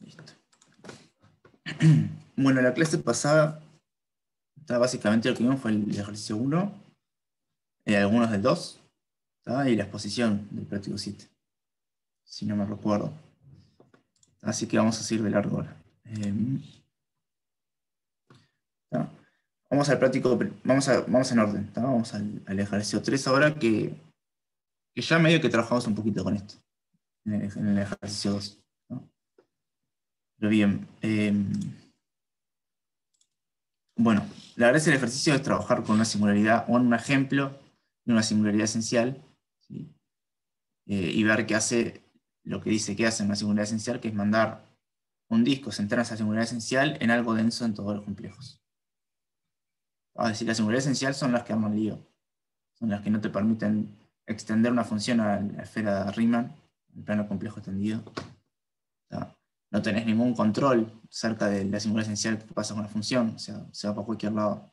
Listo. Bueno, la clase pasada, básicamente lo que vimos fue el ejercicio 1, algunos del 2, y la exposición del práctico 7, si no me recuerdo. Así que vamos a seguir de largo ahora. Vamos al práctico, vamos en orden. Vamos al ejercicio 3 ahora, que ya medio que trabajamos un poquito con esto, en el ejercicio 2. Pero bien, bueno, la gracia del ejercicio es trabajar con una singularidad o un ejemplo de una singularidad esencial, ¿sí? Y ver qué hace, lo que dice que hace una singularidad esencial, que es mandar un disco centrar esa singularidad esencial en algo denso en todos los complejos. Es decir, la singularidad esencial son las que arman lío, son las que no te permiten extender una función a la esfera de Riemann, el plano complejo extendido. No tenés ningún control cerca de la singularidad esencial que pasa con la función, o sea, se va para cualquier lado.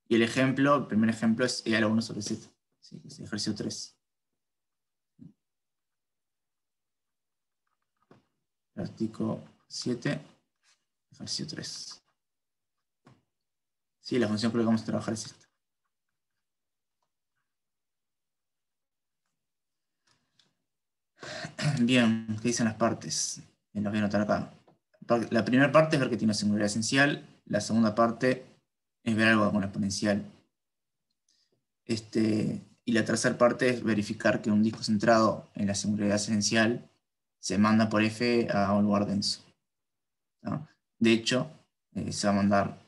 Y el primer ejemplo es E a la 1 sobre Z, ¿sí? Es el ejercicio 3. Práctico 7, ejercicio 3. Sí, la función con la que vamos a trabajar es esta. Bien, ¿qué dicen las partes? Las voy a anotar acá. La primera parte es ver que tiene una singularidad esencial. La segunda parte es ver algo con la exponencial. Y la tercera parte es verificar que un disco centrado en la singularidad esencial se manda por F a un lugar denso. ¿No? De hecho, se va a mandar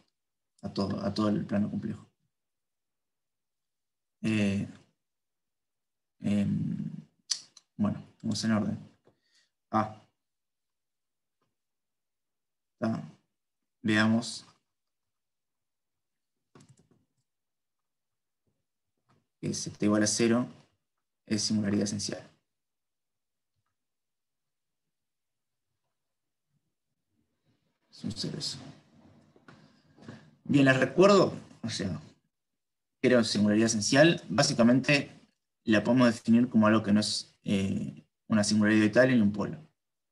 a todo el plano complejo. Bueno, vamos en orden. Veamos que Z igual a 0 es singularidad esencial. Es un 0 eso. Bien, les recuerdo, o sea, que era singularidad esencial. Básicamente la podemos definir como algo que no es una singularidad habitable ni un polo.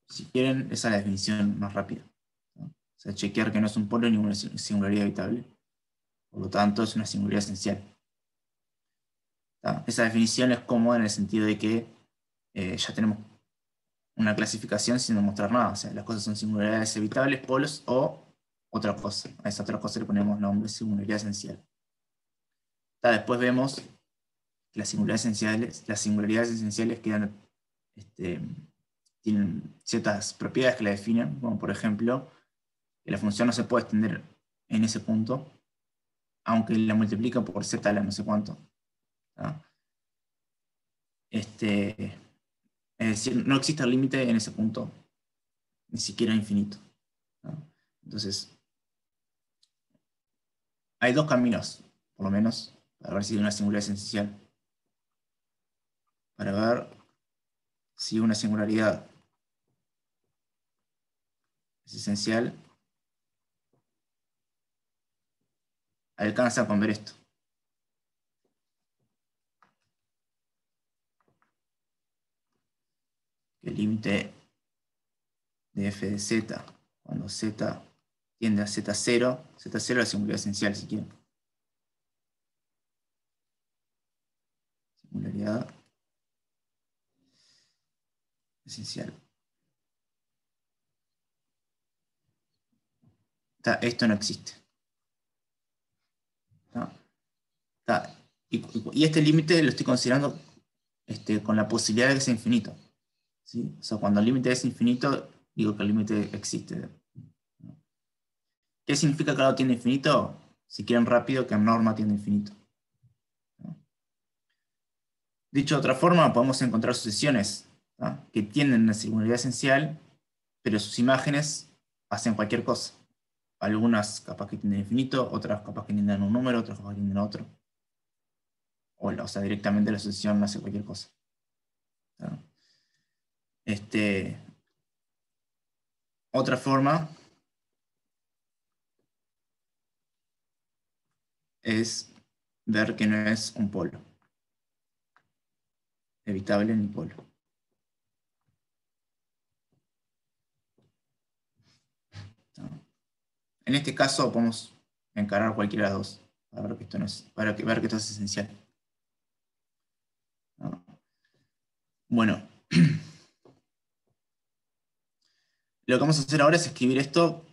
Si quieren, esa es la definición más rápida, ¿no? O sea, chequear que no es un polo ni una singularidad habitable. Por lo tanto, es una singularidad esencial. Esa definición es cómoda en el sentido de que ya tenemos una clasificación sin demostrar nada. O sea, las cosas son singularidades evitables, polos o otra cosa. A esa otra cosa le ponemos nombre singularidad esencial. Después vemos que las singularidades esenciales tienen ciertas propiedades que la definen, como por ejemplo, que la función no se puede extender en ese punto, aunque la multiplica por z a la no sé cuánto. Es decir, no existe el límite en ese punto, ni siquiera infinito. Entonces, hay dos caminos, por lo menos, para ver si hay una singularidad esencial. Para ver si una singularidad es esencial, alcanza con ver esto. El límite de f de z, cuando z tiende a z0, z0 es la singularidad esencial, si quieren. Singularidad esencial. Esto no existe. Y este límite lo estoy considerando con la posibilidad de que sea infinito. ¿Sí? O sea, cuando el límite es infinito, digo que el límite existe. ¿Qué significa que algo tiende a infinito? Si quieren rápido, que norma tiende a infinito. Dicho de otra forma, podemos encontrar sucesiones, ¿no?, que tienen una singularidad esencial, pero sus imágenes hacen cualquier cosa. Algunas capaz que tienden a infinito, otras capaz que tienden a un número, otras capaz que tienden a otro. O sea, directamente la sucesión hace cualquier cosa, ¿no? Otra forma es ver que no es un polo evitable ni polo. En este caso podemos encarar cualquiera de las dos, para ver que esto, no es, ver que esto es esencial. ¿No? Bueno, lo que vamos a hacer ahora es escribir esto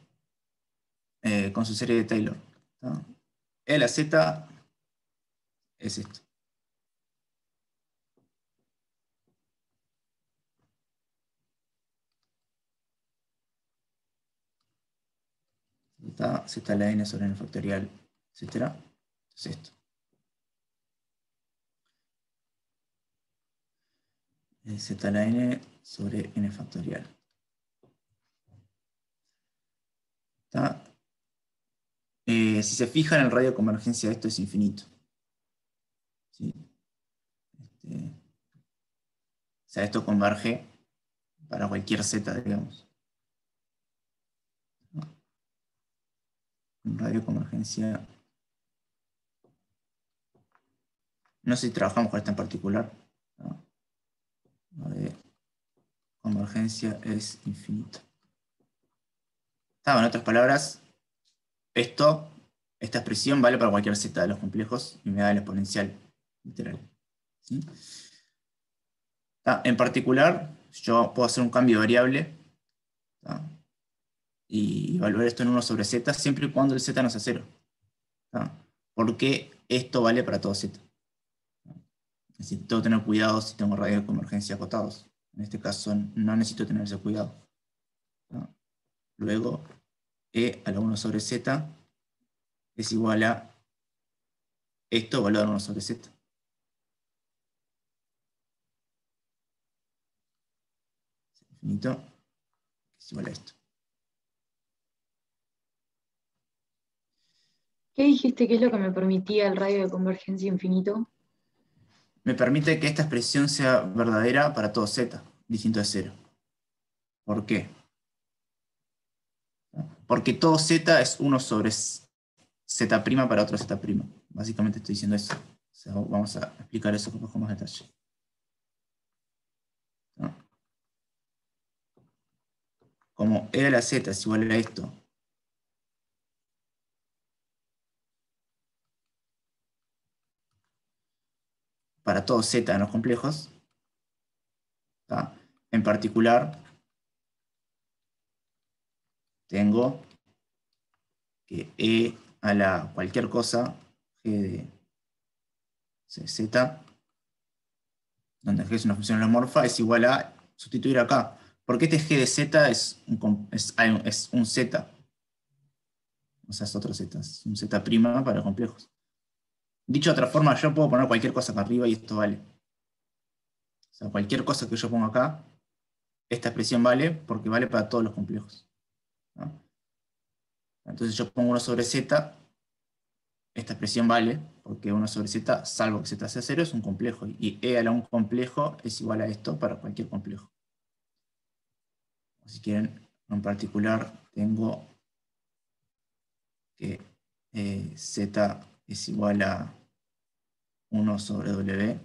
con su serie de Taylor. ¿No? E a la Z es esto. Z a la n sobre n factorial, etc. Entonces esto. Z a la n sobre n factorial. Si se fijan, el radio de convergencia de esto es infinito. ¿Sí? O sea, esto converge para cualquier z, digamos. ¿No? Un radio de convergencia. No sé si trabajamos con esta en particular. ¿No? Radio de convergencia es infinito. En otras palabras, esta expresión vale para cualquier z de los complejos y me da el exponencial literal. ¿Sí? En particular, yo puedo hacer un cambio de variable y evaluar esto en 1 sobre z siempre y cuando el z no sea 0. Porque esto vale para todo z. Es decir, tengo que tener cuidado si tengo radios de convergencia acotados. En este caso no necesito tener ese cuidado. Luego, e a la 1 sobre z es igual a esto evaluado en 1 sobre z. Infinito es igual a esto. ¿Qué dijiste que es lo que me permitía el radio de convergencia infinito? Me permite que esta expresión sea verdadera para todo z, distinto de 0. ¿Por qué? Porque todo z es 1 sobre z' para otro z'. Básicamente estoy diciendo eso. O sea, vamos a explicar eso con un poco más de detalle. ¿No? Como e a la z es igual a esto, para todo z en los complejos, ¿tá? En particular, tengo que e a la cualquier cosa, g de z, donde g es una función holomorfa, es igual a sustituir acá. Porque este g de z es un z. O sea, es otro z, es un z' para complejos. Dicho de otra forma, yo puedo poner cualquier cosa acá arriba y esto vale. O sea, cualquier cosa que yo ponga acá, esta expresión vale porque vale para todos los complejos. ¿No? Entonces yo pongo 1 sobre z, esta expresión vale porque 1 sobre z, salvo que z sea 0, es un complejo. Y e a la un complejo es igual a esto para cualquier complejo. O si quieren, en particular, tengo que z es igual a 1 sobre w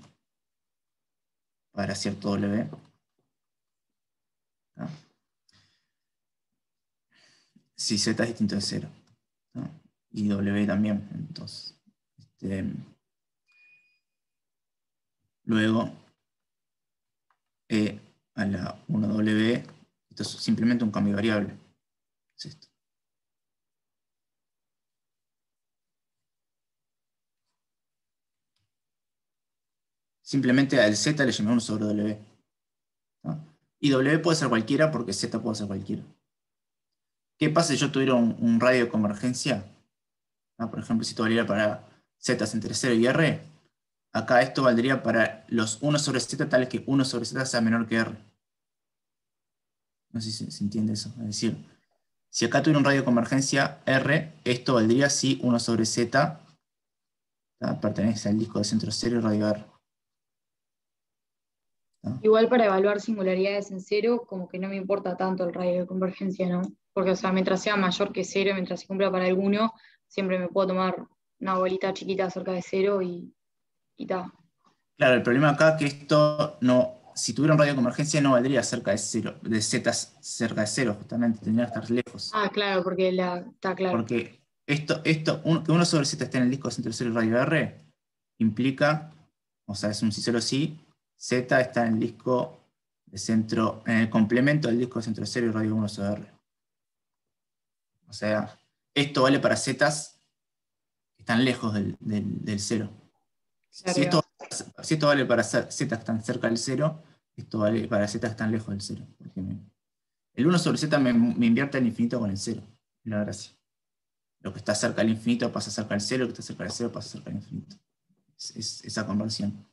para cierto w. ¿No? Si z es distinto de 0. ¿No? Y w también. Entonces, luego, e a la 1w, esto es simplemente un cambio de variable. Es esto. Simplemente al z le llamé 1 sobre w. ¿No? Y w puede ser cualquiera porque z puede ser cualquiera. ¿Qué pasa si yo tuviera un radio de convergencia? ¿No? Por ejemplo, si esto valiera para z entre 0 y r, acá esto valdría para los 1 sobre z tales que 1 sobre z sea menor que r. No sé si se entiende eso. Es decir, si acá tuviera un radio de convergencia r, esto valdría si 1 sobre z pertenece al disco de centro 0 y radio r. ¿No? Igual para evaluar singularidades en cero, como que no me importa tanto el radio de convergencia, ¿no? Porque, o sea, mientras sea mayor que cero, mientras se cumpla para alguno, siempre me puedo tomar una bolita chiquita cerca de cero y ta. Claro, el problema acá es que esto no si tuviera un radio de convergencia no valdría cerca de 0, de z cerca de 0, justamente, tendría que estar lejos. Ah, claro, porque está claro. Porque que 1 sobre z esté en el disco de centro de 0 y radio R, implica, o sea, es un sí solo sí, z está en el disco de centro, en el complemento del disco de centro de 0 y radio 1 sobre R. O sea, esto vale para zetas que están lejos del 0. Si Claro. esto vale para zetas que están cerca del 0, esto vale para zetas que están lejos del 0. Porque el 1 sobre z me invierte el infinito con el 0. La gracia. Lo que está cerca del infinito pasa cerca del 0, lo que está cerca del 0 pasa cerca del infinito. Es esa conversión.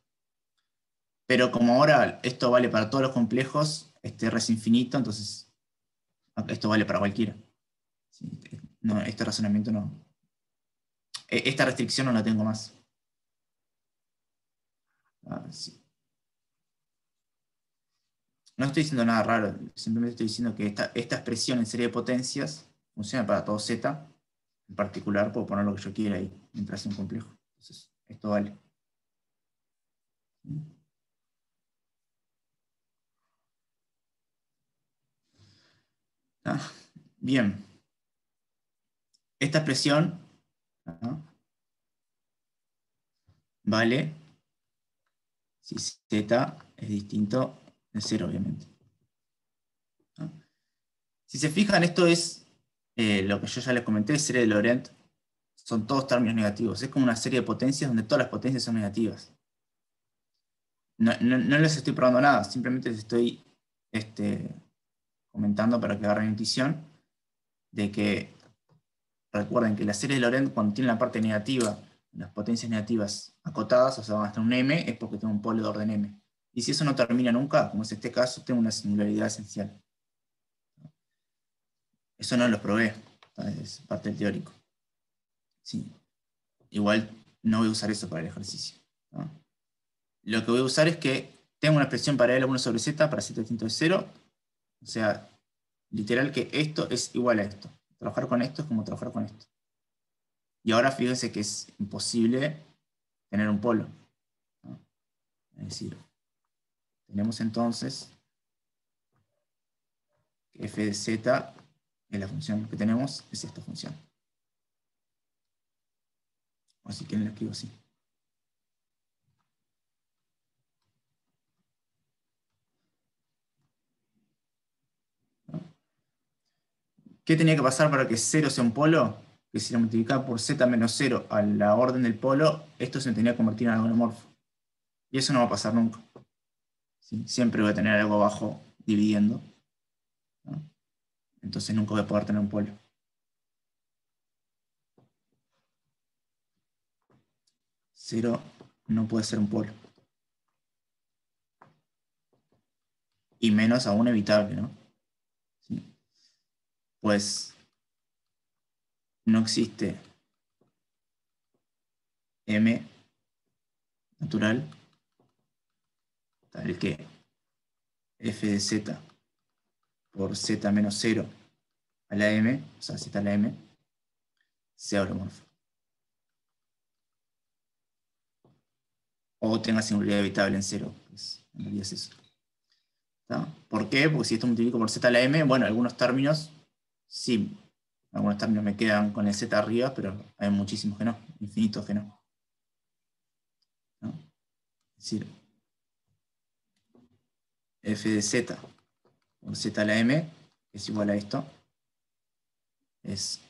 Pero como ahora esto vale para todos los complejos, este R es infinito, entonces esto vale para cualquiera. ¿Sí? No, este razonamiento no. Esta restricción no la tengo más. Sí. No estoy diciendo nada raro, simplemente estoy diciendo que esta expresión en serie de potencias funciona para todo Z. En particular puedo poner lo que yo quiera ahí, mientras sea un complejo. Entonces, esto vale. Bien. Esta expresión vale si Z es distinto de 0, obviamente. Si se fijan, esto es lo que yo ya les comenté, serie de Laurent. Son todos términos negativos. Es como una serie de potencias donde todas las potencias son negativas. No les estoy probando nada, simplemente les estoy comentando para que agarren intuición de que recuerden que la serie de Laurent, cuando tiene la parte negativa, las potencias negativas acotadas, o sea, hasta un m, es porque tengo un polo de orden m. Y si eso no termina nunca, como es este caso, tengo una singularidad esencial. Eso no lo probé, es parte del teórico. Sí. Igual no voy a usar eso para el ejercicio, ¿no? Lo que voy a usar es que tengo una expresión paralela 1 sobre z para z distinto de 0. O sea, literal que esto es igual a esto. Trabajar con esto es como trabajar con esto. Y ahora fíjense que es imposible tener un polo, ¿no? Es decir, tenemos entonces que f de z es la función que tenemos, es esta función. O si quieren la escribo así. ¿Qué tenía que pasar para que 0 sea un polo? Que si lo multiplicaba por z menos 0 a la orden del polo, esto se tenía que convertir en algo homomorfo. Y eso no va a pasar nunca. ¿Sí? Siempre voy a tener algo abajo dividiendo, ¿no? Entonces nunca voy a poder tener un polo. 0 no puede ser un polo. Y menos aún evitable, ¿no? ¿Sí? Pues no existe m natural tal que f de z por z menos 0 a la m, o sea, z a la m, sea holomorfo. O tenga singularidad evitable en 0. Pues, en realidad es eso. ¿Está? ¿Por qué? Porque si esto multiplico por z a la m, bueno, algunos términos sí, algunos términos me quedan con el z arriba, pero hay muchísimos que no, infinitos que no. ¿No? Es decir, f de z por z a la m es igual a esto. Es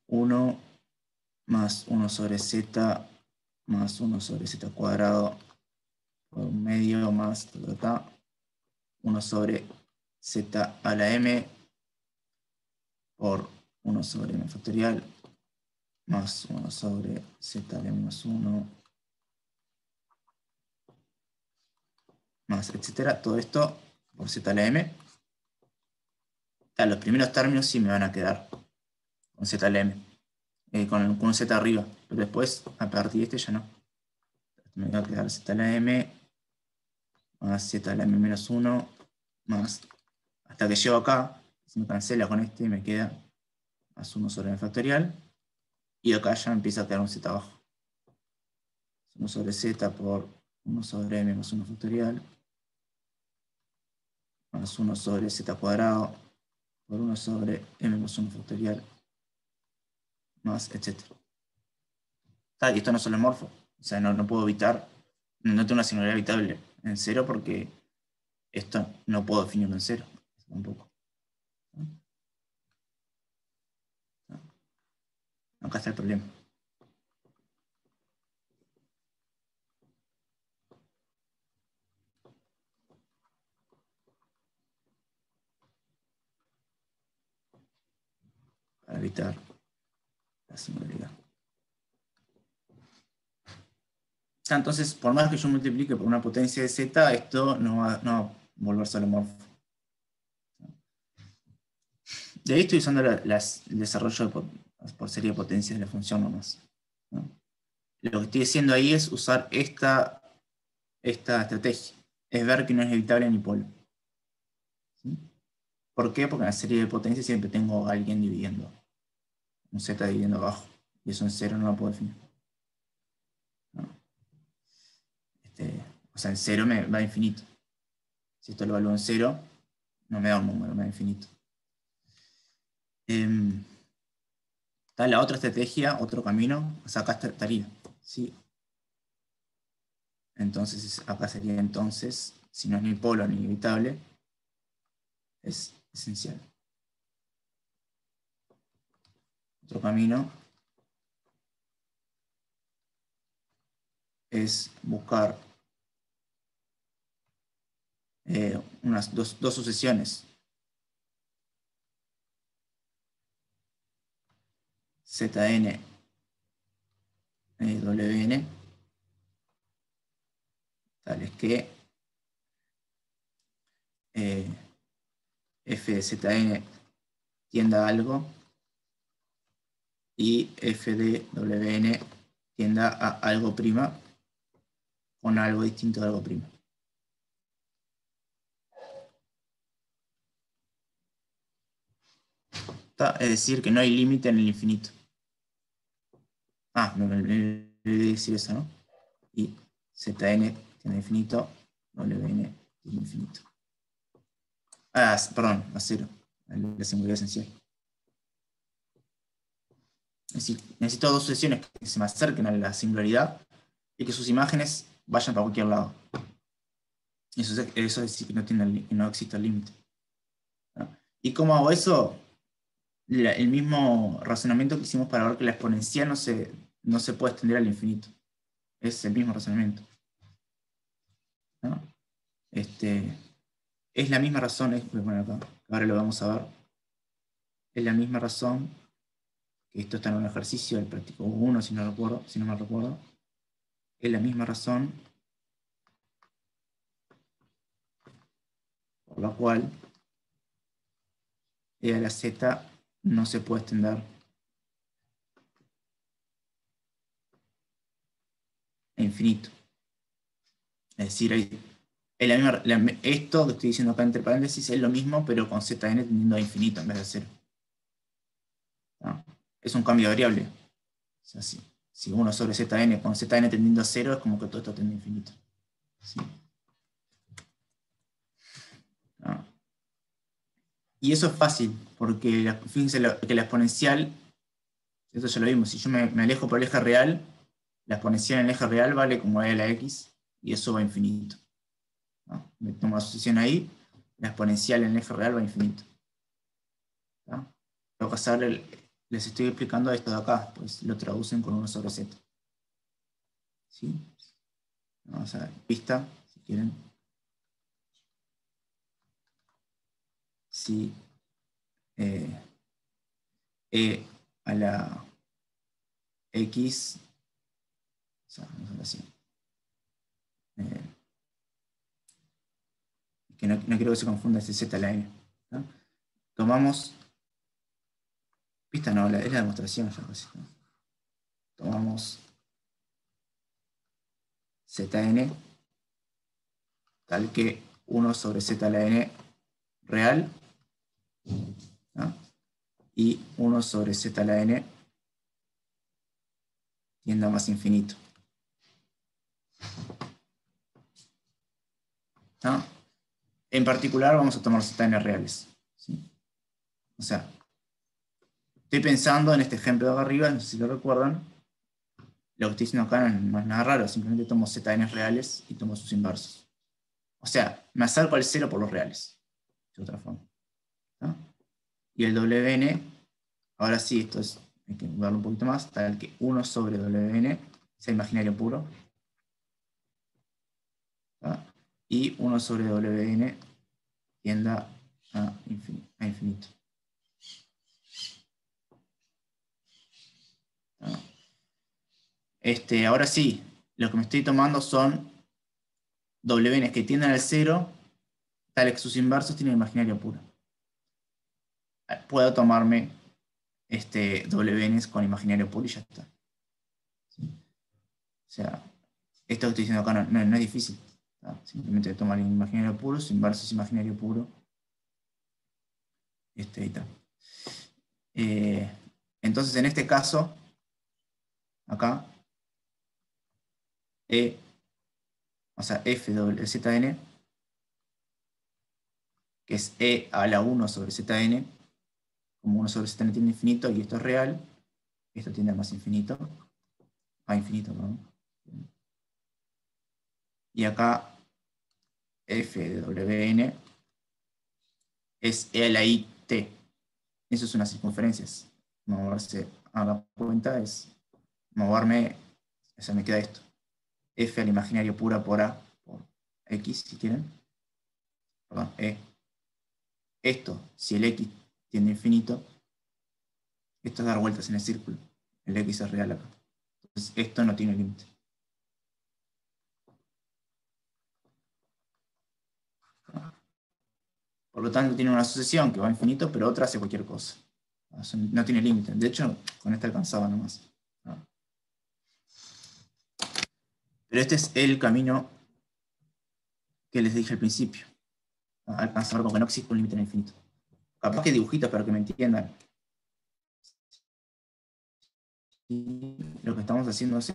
1 más 1 sobre z más 1 sobre z cuadrado por un medio más 1 sobre z a la m por 1 sobre m factorial más 1 sobre z a la m más 1 más etcétera. Todo esto por z a la m. Los primeros términos sí me van a quedar con z a la m, con un z arriba, pero después a partir de este ya no. Me va a quedar z a la m más z a la m menos 1 más, hasta que llego acá, se me cancela con este y me queda más 1 sobre m factorial, y acá ya me empieza a quedar un z abajo. 1 sobre z por 1 sobre m más 1 factorial más 1 sobre z cuadrado por 1 sobre m más 1 factorial más etcétera. Y esto no es holomorfo, o sea, no puedo evitar, no tengo una singularidad evitable en 0 porque esto no puedo definirlo en 0 tampoco. Acá está el problema. Para evitar la singularidad. Entonces, por más que yo multiplique por una potencia de z, esto no va a volverse holomorfo. De ahí estoy usando el desarrollo por serie de potencias de la función nomás, ¿no? Lo que estoy haciendo ahí es usar esta estrategia. Es ver que no es evitable en dipolo. ¿Sí? ¿Por qué? Porque en la serie de potencias siempre tengo a alguien dividiendo. Un z dividiendo abajo. Y eso en 0 no lo puedo definir. ¿No? O sea, en 0 me va a infinito. Si esto lo evalúo en 0, no me da un número, me da infinito. Está la otra estrategia, otro camino, o sea, acá estaría. ¿Sí? Entonces, acá sería entonces, si no es ni polo ni evitable, es esencial. Otro camino es buscar unas dos sucesiones Zn Wn tales que f de Zn tienda a algo y f de Wn tienda a algo prima con algo distinto de algo prima. Es decir, que no hay límite en el infinito. Me olvidé decir eso, ¿no? Y Zn tiene infinito, Wn tiene infinito. Perdón, a 0, la singularidad esencial. Es decir, necesito dos sucesiones que se me acerquen a la singularidad y que sus imágenes vayan para cualquier lado. Eso es decir que no existe el límite. ¿No? ¿Y cómo hago eso? El mismo razonamiento que hicimos para ver que la exponencial no se puede extender al infinito. Es el mismo razonamiento. ¿No? Es la misma razón, bueno, acá, ahora lo vamos a ver. Es la misma razón que esto está en un ejercicio del práctico 1, si no me recuerdo. Es la misma razón por la cual e a la z no se puede extender a infinito. Es decir, esto que estoy diciendo acá entre paréntesis es lo mismo, pero con Zn tendiendo a infinito en vez de 0. ¿No? Es un cambio de variable. O sea, si 1 sobre Zn con Zn tendiendo a 0 es como que todo esto tiende a infinito. ¿Sí? ¿No? Y eso es fácil, porque fíjense que la exponencial, esto ya lo vimos, si yo me alejo por el eje real, la exponencial en el eje real vale como e a la x, y eso va a infinito. ¿No? Me tomo la sucesión ahí, la exponencial en el eje real va a infinito. ¿No? Lo que hacer, les estoy explicando esto de acá, pues lo traducen con 1 sobre z. ¿Sí? Vamos a ver, pista, si quieren. Si e a la x, o sea, vamos a ver así. Que no quiero que se confunda ese z a la n. ¿No? Tomamos, pista no, es la demostración ya casi, ¿no? Tomamos Zn tal que 1 sobre z a la n real, ¿no? Y 1 sobre z a la n tiende a más infinito. ¿no? En particular vamos a tomar ZN reales, ¿sí? O sea, estoy pensando en este ejemplo de arriba, no sé si lo recuerdan. Lo que estoy diciendo acá no es nada raro, simplemente tomo ZN reales y tomo sus inversos. O sea, me acerco al 0 por los reales, de otra forma, ¿no? Y el WN, ahora sí, esto es, hay que verlo un poquito más, tal que 1 sobre WN sea imaginario puro, ¿no? Y 1 sobre WN tienda a infinito. ¿No? Ahora sí, lo que me estoy tomando son WNs que tienden al 0, tales que sus inversos tienen imaginario puro. Puedo tomarme WNs con imaginario puro y ya está. ¿Sí? O sea, esto que estoy diciendo acá no es difícil. ¿No? Simplemente tomar el imaginario puro, su inverso es imaginario puro. Y tal. Entonces, en este caso, acá, o sea, F(Zn), que es E a la 1 sobre Zn, como 1 sobre Zn tiende a infinito y esto es real, esto tiende a más infinito, a infinito, perdón. Y acá F de Wn es E a la IT. Eso es unas circunferencias. Moverse a la cuenta es moverme, o sea, me queda esto. F al imaginario pura por A, por X, si quieren. Perdón, E. Esto, si el X tiende a infinito, esto es dar vueltas en el círculo. El X es real acá. Entonces, esto no tiene límite. Por lo tanto, tiene una sucesión que va a infinito, pero otra hace cualquier cosa. No tiene límite. De hecho, con esta alcanzaba nomás. Pero este es el camino que les dije al principio. Alcanzar con que no existe un límite en el infinito. Capaz que dibujitos para que me entiendan. Y lo que estamos haciendo es...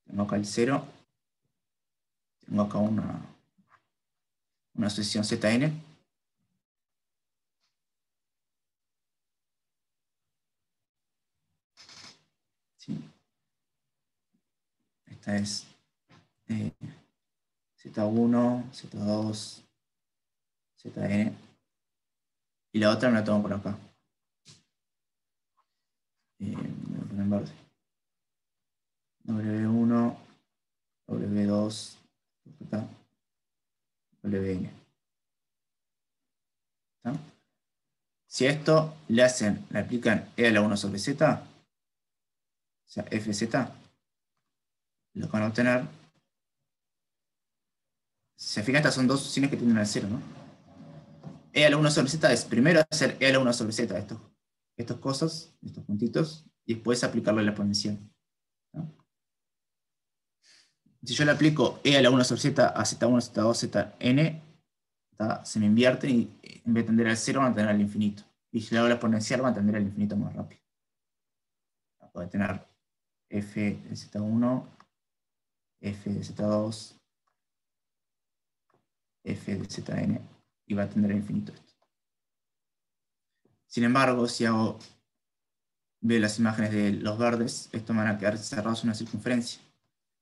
Tengo acá el 0. Tengo acá una sucesión Zn. ¿Sí? Esta es Z1, Z2, Zn. Y la otra me la tomo por acá. Me voy a poner en verde. W1, W2, Wn. ¿Está? Si a esto le aplican E a la 1 sobre Z, o sea, Fz, lo que van a obtener, si se fijan, estas son dos sucesiones que tienden al 0, ¿no? E a la 1 sobre Z es primero hacer E a la 1 sobre Z, estos cosas, estos puntitos, y después aplicarle la exponencial, ¿no? Si yo le aplico E a la 1 sobre Z a Z1, Z2, Zn, se me invierte y en vez de tender al 0 van a tender al infinito. Y si le hago la exponencial van a tender al infinito más rápido. Puede tener F de Z1, F de Z2, F de Zn, y va a tender al infinito esto. Sin embargo, si veo las imágenes de los verdes, estos van a quedar cerrados en una circunferencia.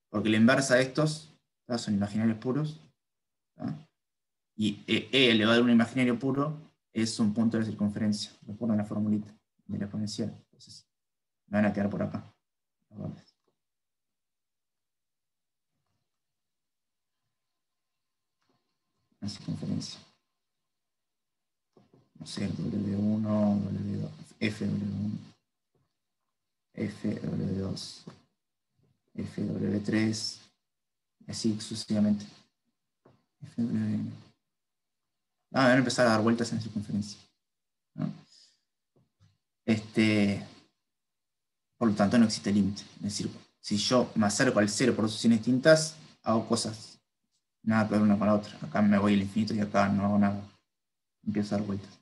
Porque la inversa de estos, ¿tá?, son imaginarios puros. ¿Tá? Y E elevado a un imaginario puro es un punto de la circunferencia. Recuerden la formulita de la exponencial. Entonces, van a quedar por acá. Una circunferencia. No sé, W1, W2, FW1, FW2, FW3, así sucesivamente. FW. Van a empezar a dar vueltas en la circunferencia, ¿no? Por lo tanto, no existe límite en el círculo. Si yo me acerco al 0 por dos sucesiones distintas, hago cosas nada que ver una con la otra. Acá me voy al infinito y acá no hago nada. Empiezo a dar vueltas.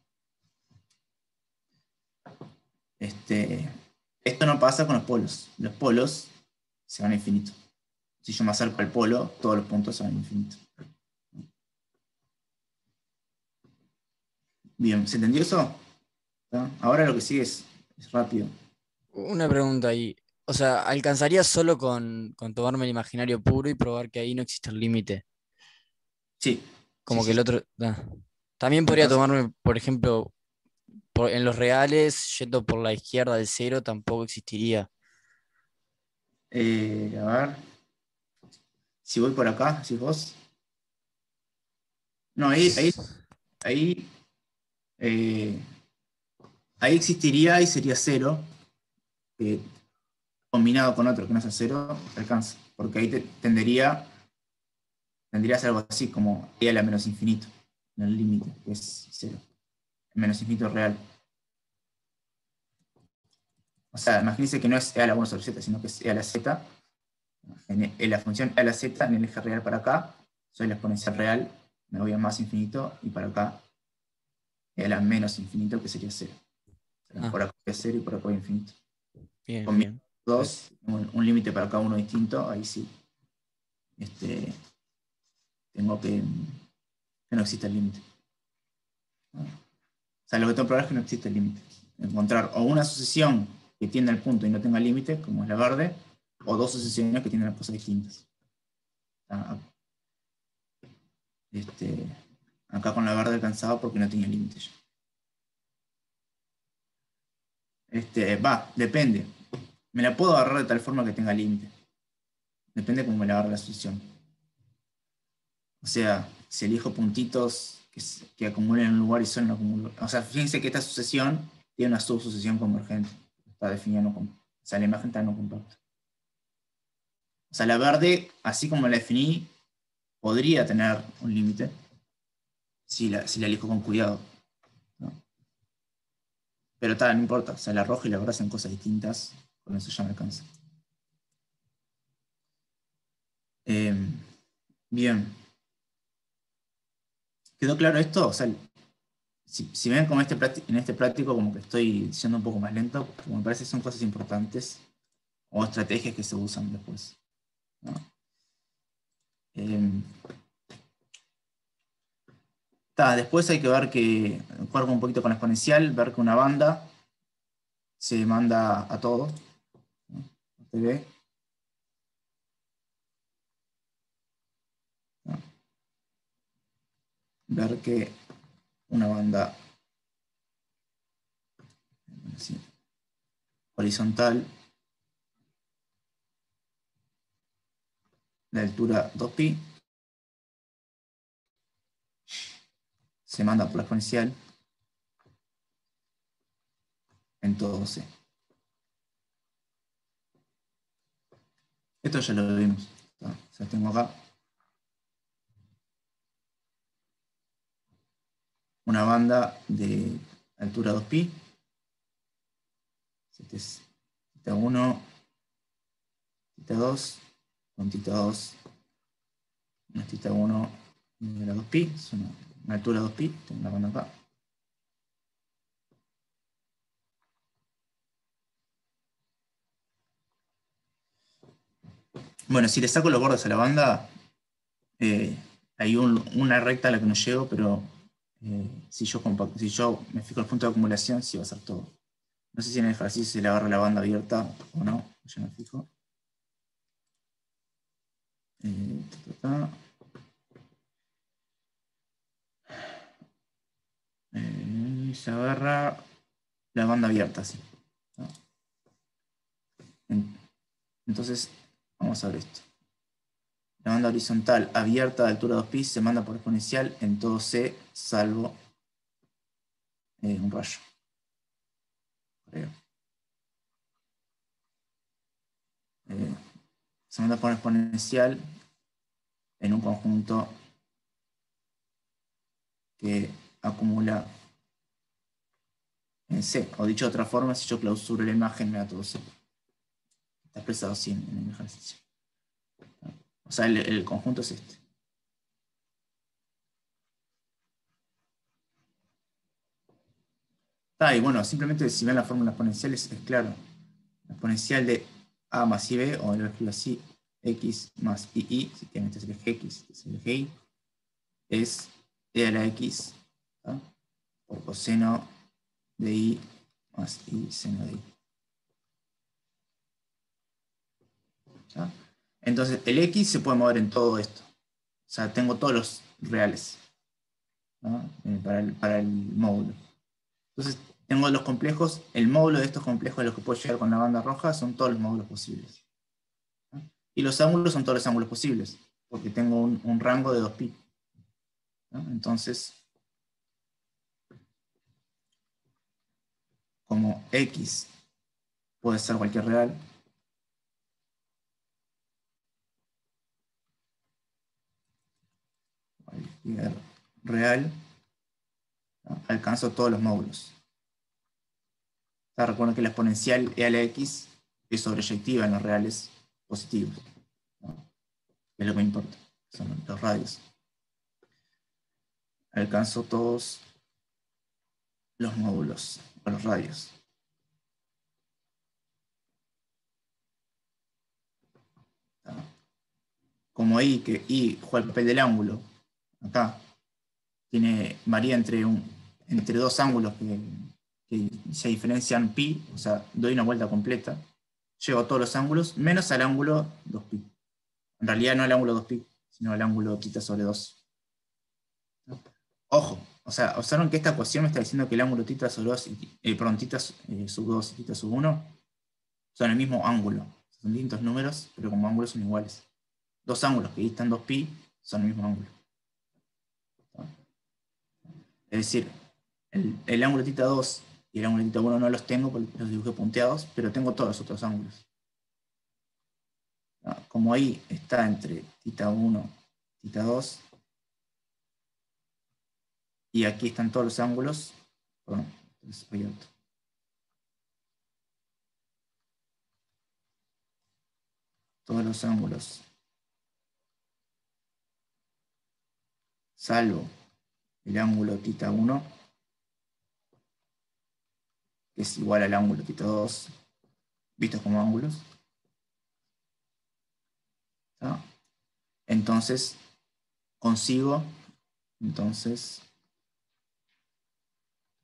Esto no pasa con los polos. Los polos se van a infinito. Si yo me acerco al polo, todos los puntos se van a infinito. Bien, ¿se entendió eso? ¿Está? Ahora lo que sigue es rápido. Una pregunta ahí. O sea, ¿alcanzaría solo con tomarme el imaginario puro y probar que ahí no existe el límite? Sí, sí, Como que sí, el sí. otro. También podría Alcanza. tomarme, por ejemplo, en los reales, yendo por la izquierda del cero, tampoco existiría. A ver, si voy por acá, si vos. No, ahí, eh, ahí existiría y sería cero, que combinado con otro que no es cero, alcanza. Porque ahí tendría a ser algo así como e a la menos infinito, en el límite, que es cero. El menos infinito real. O sea, imagínense que no es e a la 1 sobre z, sino que es e a la z. En la función e a la z, en el eje real para acá, soy la exponencial real, me voy a más infinito, y para acá, e a la menos infinito, que sería cero. O sea, Ah, por acá es cero y por acá es infinito. bien, Con mis bien. dos, un límite para cada uno distinto, ahí sí. Tengo que no existe el límite. ¿No? O sea, lo que tengo que probar es que no existe el límite. Encontrar o una sucesión que tienda al punto y no tenga límite, como es la verde, o dos sucesiones que tienen cosas distintas. Ah, acá con la verde alcanzaba porque no tenía límite ya. Depende. Me la puedo agarrar de tal forma que tenga límite. Depende cómo me la agarre la sucesión. O sea, si elijo puntitos que acumulen en un lugar y son acumuladores. O sea, fíjense que esta sucesión tiene una subsucesión convergente. Está definida no compacta. O sea, la imagen está no compacta. O sea, la verde, así como la definí, podría tener un límite si la elijo con cuidado, ¿no? Pero tal, no importa. O sea, la roja y la verde hacen cosas distintas. Con eso ya me alcanza. Bien. ¿Quedó claro esto? O sea, si ven como en este práctico como que estoy siendo un poco más lento, porque me parece que son cosas importantes o estrategias que se usan después, ¿no? Eh, Después hay que ver que, jugar un poquito con la exponencial, ver que una banda se manda a todo, ¿no? TV, ¿no? Ver que una banda así, horizontal de altura 2pi se manda por la exponencial en todo C. Esto ya lo vimos, ¿no? O sea, tengo acá una banda de altura 2pi. Este es θ 1, θ 2, con θ 2, una θ 1 de la 2pi, es una altura 2pi, tengo una banda acá. Bueno, si le saco los bordes a la banda, hay una recta a la que no llego, pero si yo me fijo el punto de acumulación, sí va a ser todo. No sé si en el ejercicio se le agarra la banda abierta o no, yo me fijo. Eh, ta, ta, ta. Se agarra la banda abierta, sí, ¿no? Entonces, vamos a ver esto. La banda horizontal abierta de altura 2pi se manda por exponencial en todo C, salvo un rayo, creo. Se manda por exponencial en un conjunto que acumula en C. O dicho de otra forma, si yo clausuro la imagen, me da todo C. Está expresado así en el ejercicio. O sea, el conjunto es este. Y bueno, simplemente si ven la fórmula exponencial es claro. La exponencial de A más IB, o lo escribo así, X más II, si tiene este es el eje X, este es el eje Y, es E a la X, ¿tá? Por coseno de I más I seno de I. ¿Tá? Entonces, el X se puede mover en todo esto. O sea, tengo todos los reales, ¿no? Para el módulo. Entonces, tengo los complejos, el módulo de estos complejos de los que puedo llegar con la banda roja son todos los módulos posibles. ¿No? Y los ángulos son todos los ángulos posibles, porque tengo un rango de 2π. ¿No? Entonces, como X puede ser cualquier real, ¿no? Alcanzo todos los módulos. O sea, recuerden que la exponencial e a la x es sobreyectiva en los reales positivos, ¿no? Es lo que me importa, son los radios. Alcanzo todos los módulos, o los radios. ¿No? Como que I juega el papel del ángulo, acá, varía entre dos ángulos que se diferencian pi, o sea, doy una vuelta completa, llego a todos los ángulos, menos al ángulo 2π. En realidad no al ángulo 2π, sino al ángulo θ sobre 2. Ojo, o sea, observen que esta ecuación me está diciendo que el ángulo θ sobre 2, perdón, θ sub 2 y θ sub 1 son el mismo ángulo. Son distintos números, pero como ángulos son iguales. Dos ángulos que distan 2π son el mismo ángulo. Es decir, el ángulo θ2 y el ángulo θ1 no los tengo porque los dibujé punteados, pero tengo todos los otros ángulos. Como ahí está entre θ1 y θ2, y aquí están todos los ángulos, perdón, voy a otro. Todos los ángulos, salvo el ángulo θ1, que es igual al ángulo θ2, vistos como ángulos. ¿Tá? Entonces, consigo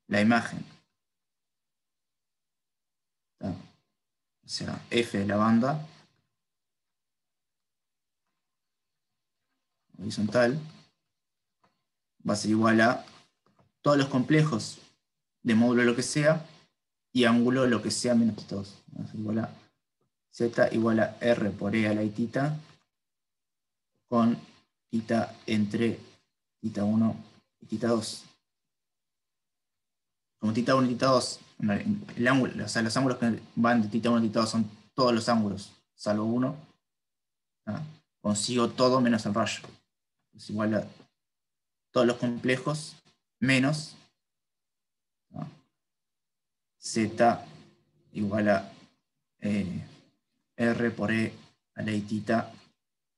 la imagen. ¿Tá? O sea, F de la banda horizontal va a ser igual a todos los complejos de módulo lo que sea y ángulo lo que sea menos θ2. Va a ser igual a Z igual a R por E a la θ con θ entre θ1 y θ2. Como θ1 y θ2, el ángulo, o sea, los ángulos que van de θ1 y θ2 son todos los ángulos, salvo uno. ¿Ah? Consigo todo menos el rayo. Es igual a todos los complejos menos, ¿no? Z igual a R por E a la θ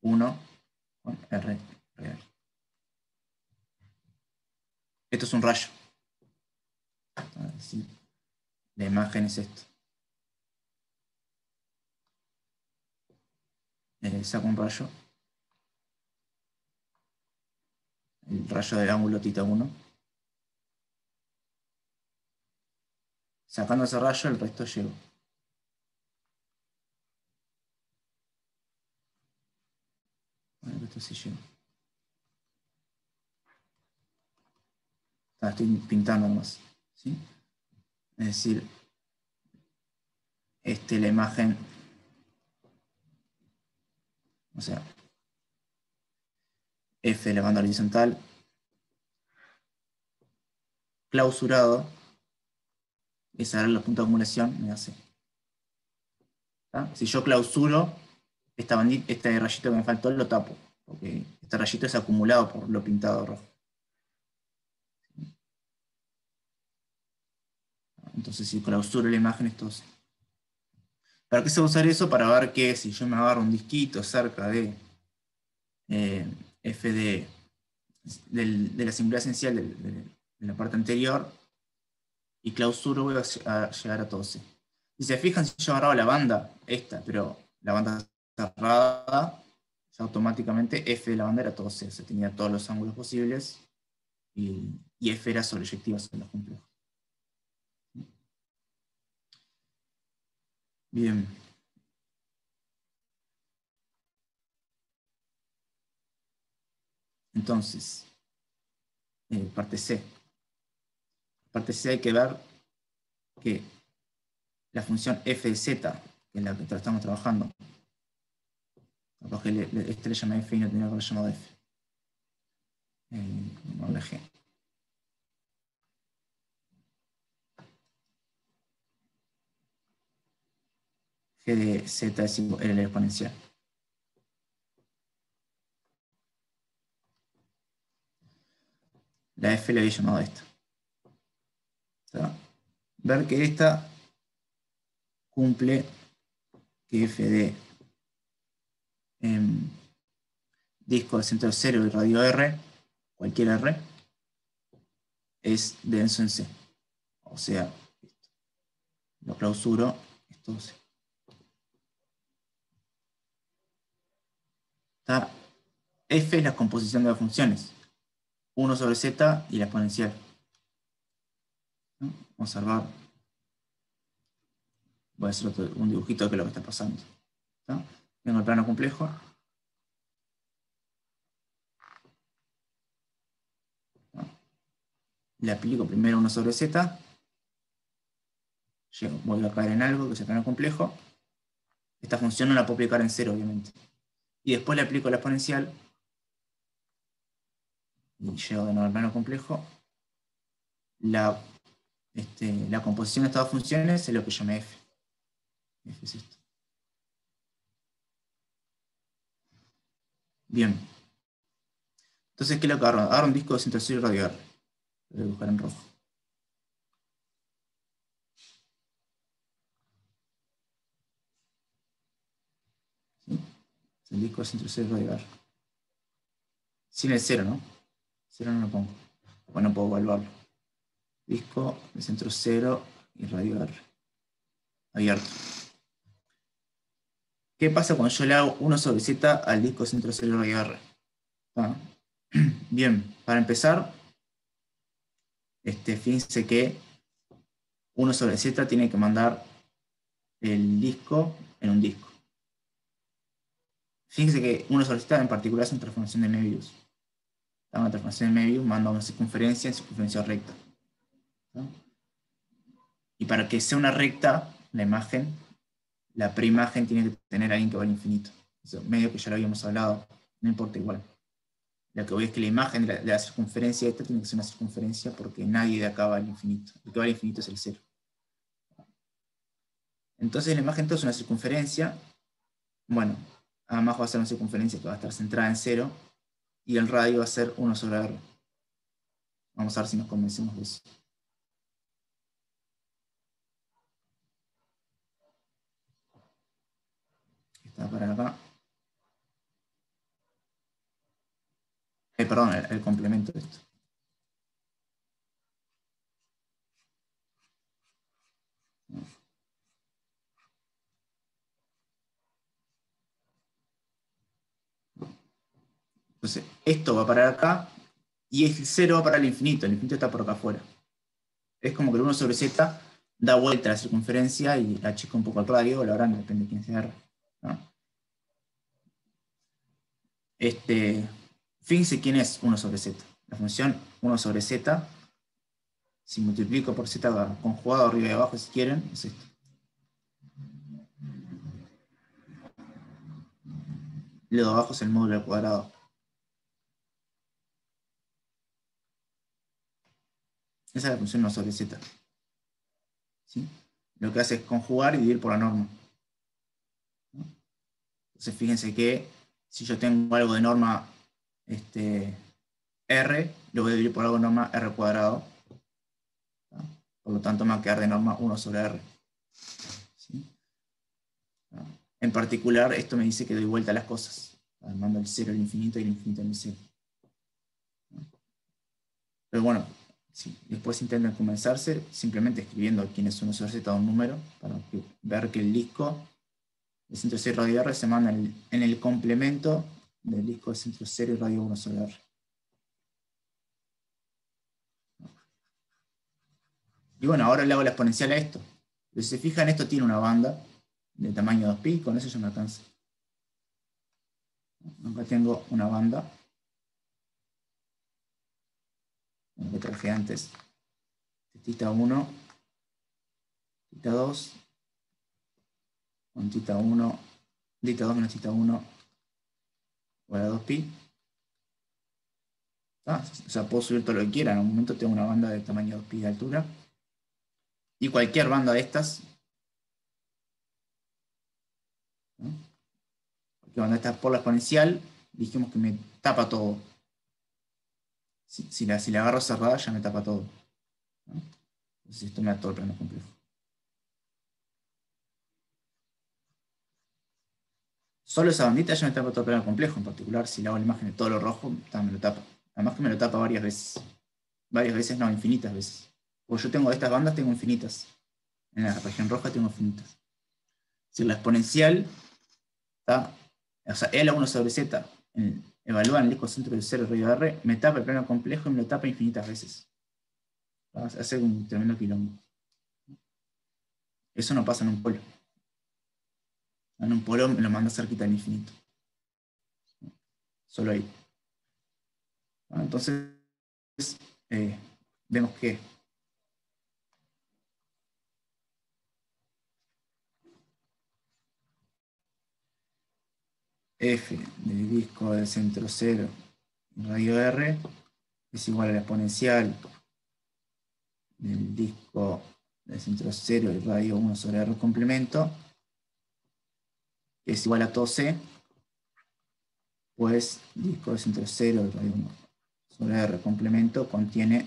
1 con R real. Esto es un rayo. Así, la imagen es esto. Saco un rayo. El rayo del ángulo θ1. Sacando ese rayo, el resto llego. Bueno, esto sí llego. Estoy pintando nomás, ¿sí? Es decir, la imagen, o sea, F de la banda horizontal, clausurado, esa era la punta de acumulación, me da C. ¿Tá? Si yo clausuro, este rayito que me faltó lo tapo, porque este rayito es acumulado por lo pintado rojo. Entonces, si clausuro la imagen, esto es... ¿Para qué se va a usar eso? Para ver que si yo me agarro un disquito cerca de F de la singularidad esencial de la parte anterior y clausuro, voy a llegar a todo C. Si se fijan, si yo agarraba la banda, esta, pero la banda cerrada, ya automáticamente f de la banda era todo 0, se tenía todos los ángulos posibles, y f era sobreyectiva sobre los complejos. Bien. Entonces, parte C. Parte C hay que ver que la función f de z, que es la que estamos trabajando, capaz que este le llama f y no tenía que haber llamado f. Vamos a ver G. G de z es igual a la exponencial. La f le había llamado a esta. ¿Está? Ver que esta cumple que f de disco de centro 0 y radio R, cualquier R, es denso en C. O sea, lo clausuro, esto C. ¿Está? F es la composición de las funciones. 1 sobre z y la exponencial. ¿No? Vamos a observar. Voy a hacer un dibujito de qué es lo que está pasando. ¿Está? Tengo el plano complejo. ¿No? Le aplico primero 1 sobre z. Voy a caer en algo que es el plano complejo. Esta función no la puedo aplicar en 0, obviamente. Y después le aplico la exponencial. Y llego de nuevo al plano complejo. La composición de estas dos funciones es lo que llamé f. F es esto. Bien. Entonces, ¿qué es lo que agarro? Agarro un disco de centro 0 y radio R. Lo voy a dibujar en rojo. ¿Sí? Es el disco de centro 0 y radio R. Sin el 0, ¿no? 0 no lo pongo. Bueno, puedo evaluarlo. Disco de centro 0 y radio R. Abierto. ¿Qué pasa cuando yo le hago 1 sobre z al disco de centro 0 y radio R? Ah. Bien, para empezar, fíjense que 1 sobre z tiene que mandar el disco en un disco. Fíjense que 1 sobre z en particular es una transformación de Möbius. Una transformación de Möbius manda una circunferencia en circunferencia recta. ¿No? Y para que sea una recta, la imagen, la preimagen tiene que tener alguien que va al infinito. Eso medio que ya lo habíamos hablado, no importa igual. Lo que voy es que la imagen de la circunferencia esta tiene que ser una circunferencia porque nadie de acá va al infinito. El que va al infinito es el 0. Entonces la imagen es una circunferencia. Bueno, además va a ser una circunferencia que va a estar centrada en 0 y el radio va a ser 1 sobre R. Vamos a ver si nos convencemos de eso. Está para acá. Perdón, el complemento de esto. Entonces, esto va para acá y el 0 va para el infinito está por acá afuera. Es como que el 1 sobre z da vuelta a la circunferencia y achica un poco el radio, o la grande, depende de quién sea R. ¿No? Fíjense quién es 1 sobre z. La función 1 sobre z, si multiplico por z conjugado arriba y abajo si quieren, es esto. Lo de abajo es el módulo al cuadrado. Esa es la función 1 sobre z. ¿Sí? Lo que hace es conjugar y dividir por la norma. ¿No? Entonces fíjense que si yo tengo algo de norma R, lo voy a dividir por algo de norma R cuadrado. ¿No? Por lo tanto me va a quedar de norma 1 sobre R. ¿Sí? ¿No? En particular, esto me dice que doy vuelta a las cosas. Mando el 0 al infinito y el infinito al 0. ¿No? Pero bueno, Sí, después intentan comenzarse simplemente escribiendo quién es 1 sobre z a un número, para ver que el disco de centro 0 y radio R se manda en el complemento del disco de centro 0 y radio 1 sobre R. Y bueno, ahora le hago la exponencial a esto. Si se fijan, esto tiene una banda de tamaño 2pi, con eso ya me alcanza. Acá tengo una banda, como que traje antes, tita 1, tita 2, con tita 1, tita 2 menos tita 1, igual a 2pi. O sea, puedo subir todo lo que quiera, en un momento tengo una banda de tamaño 2pi de altura. Y cualquier banda de estas, ¿no? Cualquier banda de estas por la exponencial, dijimos que me tapa todo. Si la agarro cerrada, ya me tapa todo, ¿no? Entonces esto me da todo el plano complejo. Solo esa bandita ya me tapa todo el plano complejo, en particular si le hago la imagen de todo lo rojo, me lo tapa. Además que me lo tapa varias veces. Varias veces, no, infinitas veces. Porque yo tengo estas bandas, tengo infinitas. En la región roja tengo infinitas. Si la exponencial, ¿está? O sea, L a 1 sobre Z, evalúa en el disco centro del 0 radio R, me tapa el plano complejo y me lo tapa infinitas veces. Hace un tremendo quilombo. Eso no pasa en un polo. En un polo me lo manda cerquita del infinito. Solo ahí. Bueno, entonces, vemos que F del disco del centro 0 radio R es igual a la exponencial del disco del centro 0 y radio 1 sobre R complemento, que es igual a todo C, pues disco del centro 0 y radio 1 sobre R complemento contiene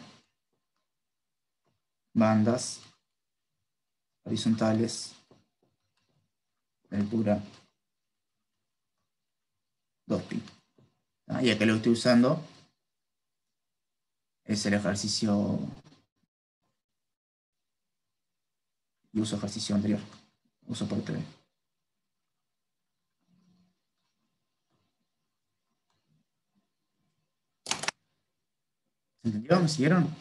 bandas horizontales de altura 2pi. Y acá lo que estoy usando es el ejercicio y uso ejercicio anterior, uso por 3. ¿Se entendió? ¿Me siguieron?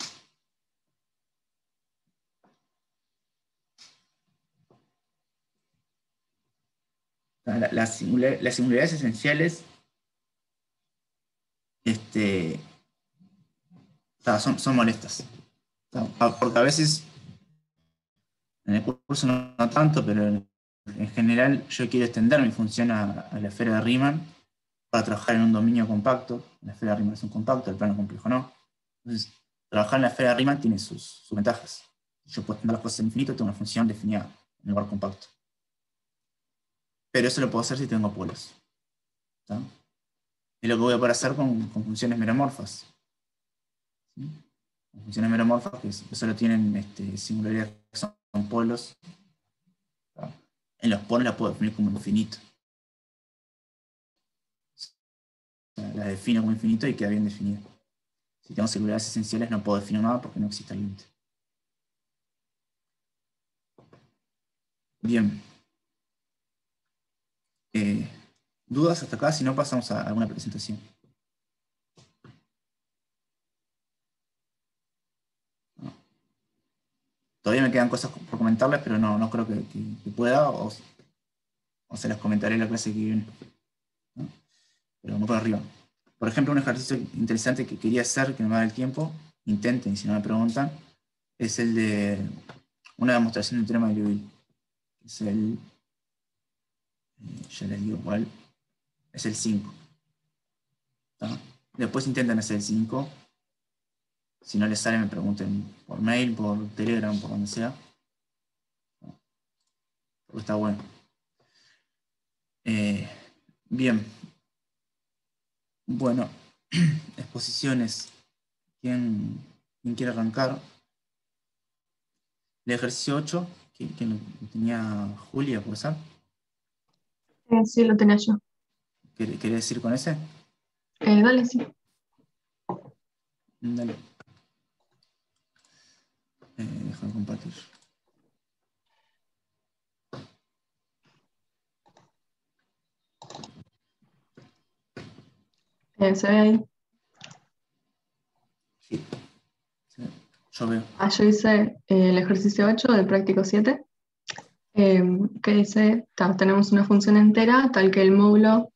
Las singularidades esenciales son molestas. Porque a veces, en el curso no tanto, pero en general yo quiero extender mi función a la esfera de Riemann para trabajar en un dominio compacto. La esfera de Riemann es un compacto, el plano complejo no. Entonces, trabajar en la esfera de Riemann tiene sus ventajas. Yo puedo extender las cosas al infinito, tengo una función definida en lugar compacto. Pero eso lo puedo hacer si tengo polos. ¿Está? Es lo que voy a poder hacer con funciones meromorfas. ¿Sí? Con funciones meromorfas que solo tienen singularidades que son polos. ¿Está? En los polos las puedo definir como infinito. Las defino como infinito y queda bien definido. Si tengo singularidades esenciales no puedo definir nada porque no existe el límite. Bien. ¿Dudas hasta acá? Si no, pasamos a alguna presentación. No. Todavía me quedan cosas por comentarles, pero no creo que pueda, o se las comentaré en la clase que viene. ¿No? Pero vamos por arriba. Por ejemplo, un ejercicio interesante que quería hacer, que no me da el tiempo, intenten, si no me preguntan, es el de una demostración de un teorema de Liouville. Es el, ya les digo cuál, es el 5. ¿Está? Después intentan hacer el 5. Si no les sale, me pregunten por mail, por Telegram, por donde sea. Porque está bueno. Bien. Bueno, exposiciones. ¿Quién quiere arrancar? El ejercicio 8, que lo tenía Julia, ¿puede ser? Sí, lo tenía yo. ¿Querés decir con ese? Dale, sí. Dale. dejar compartir. ¿Se ve ahí? Sí, yo veo. Yo hice el ejercicio 8 del práctico 7, que dice, tenemos una función entera tal que el módulo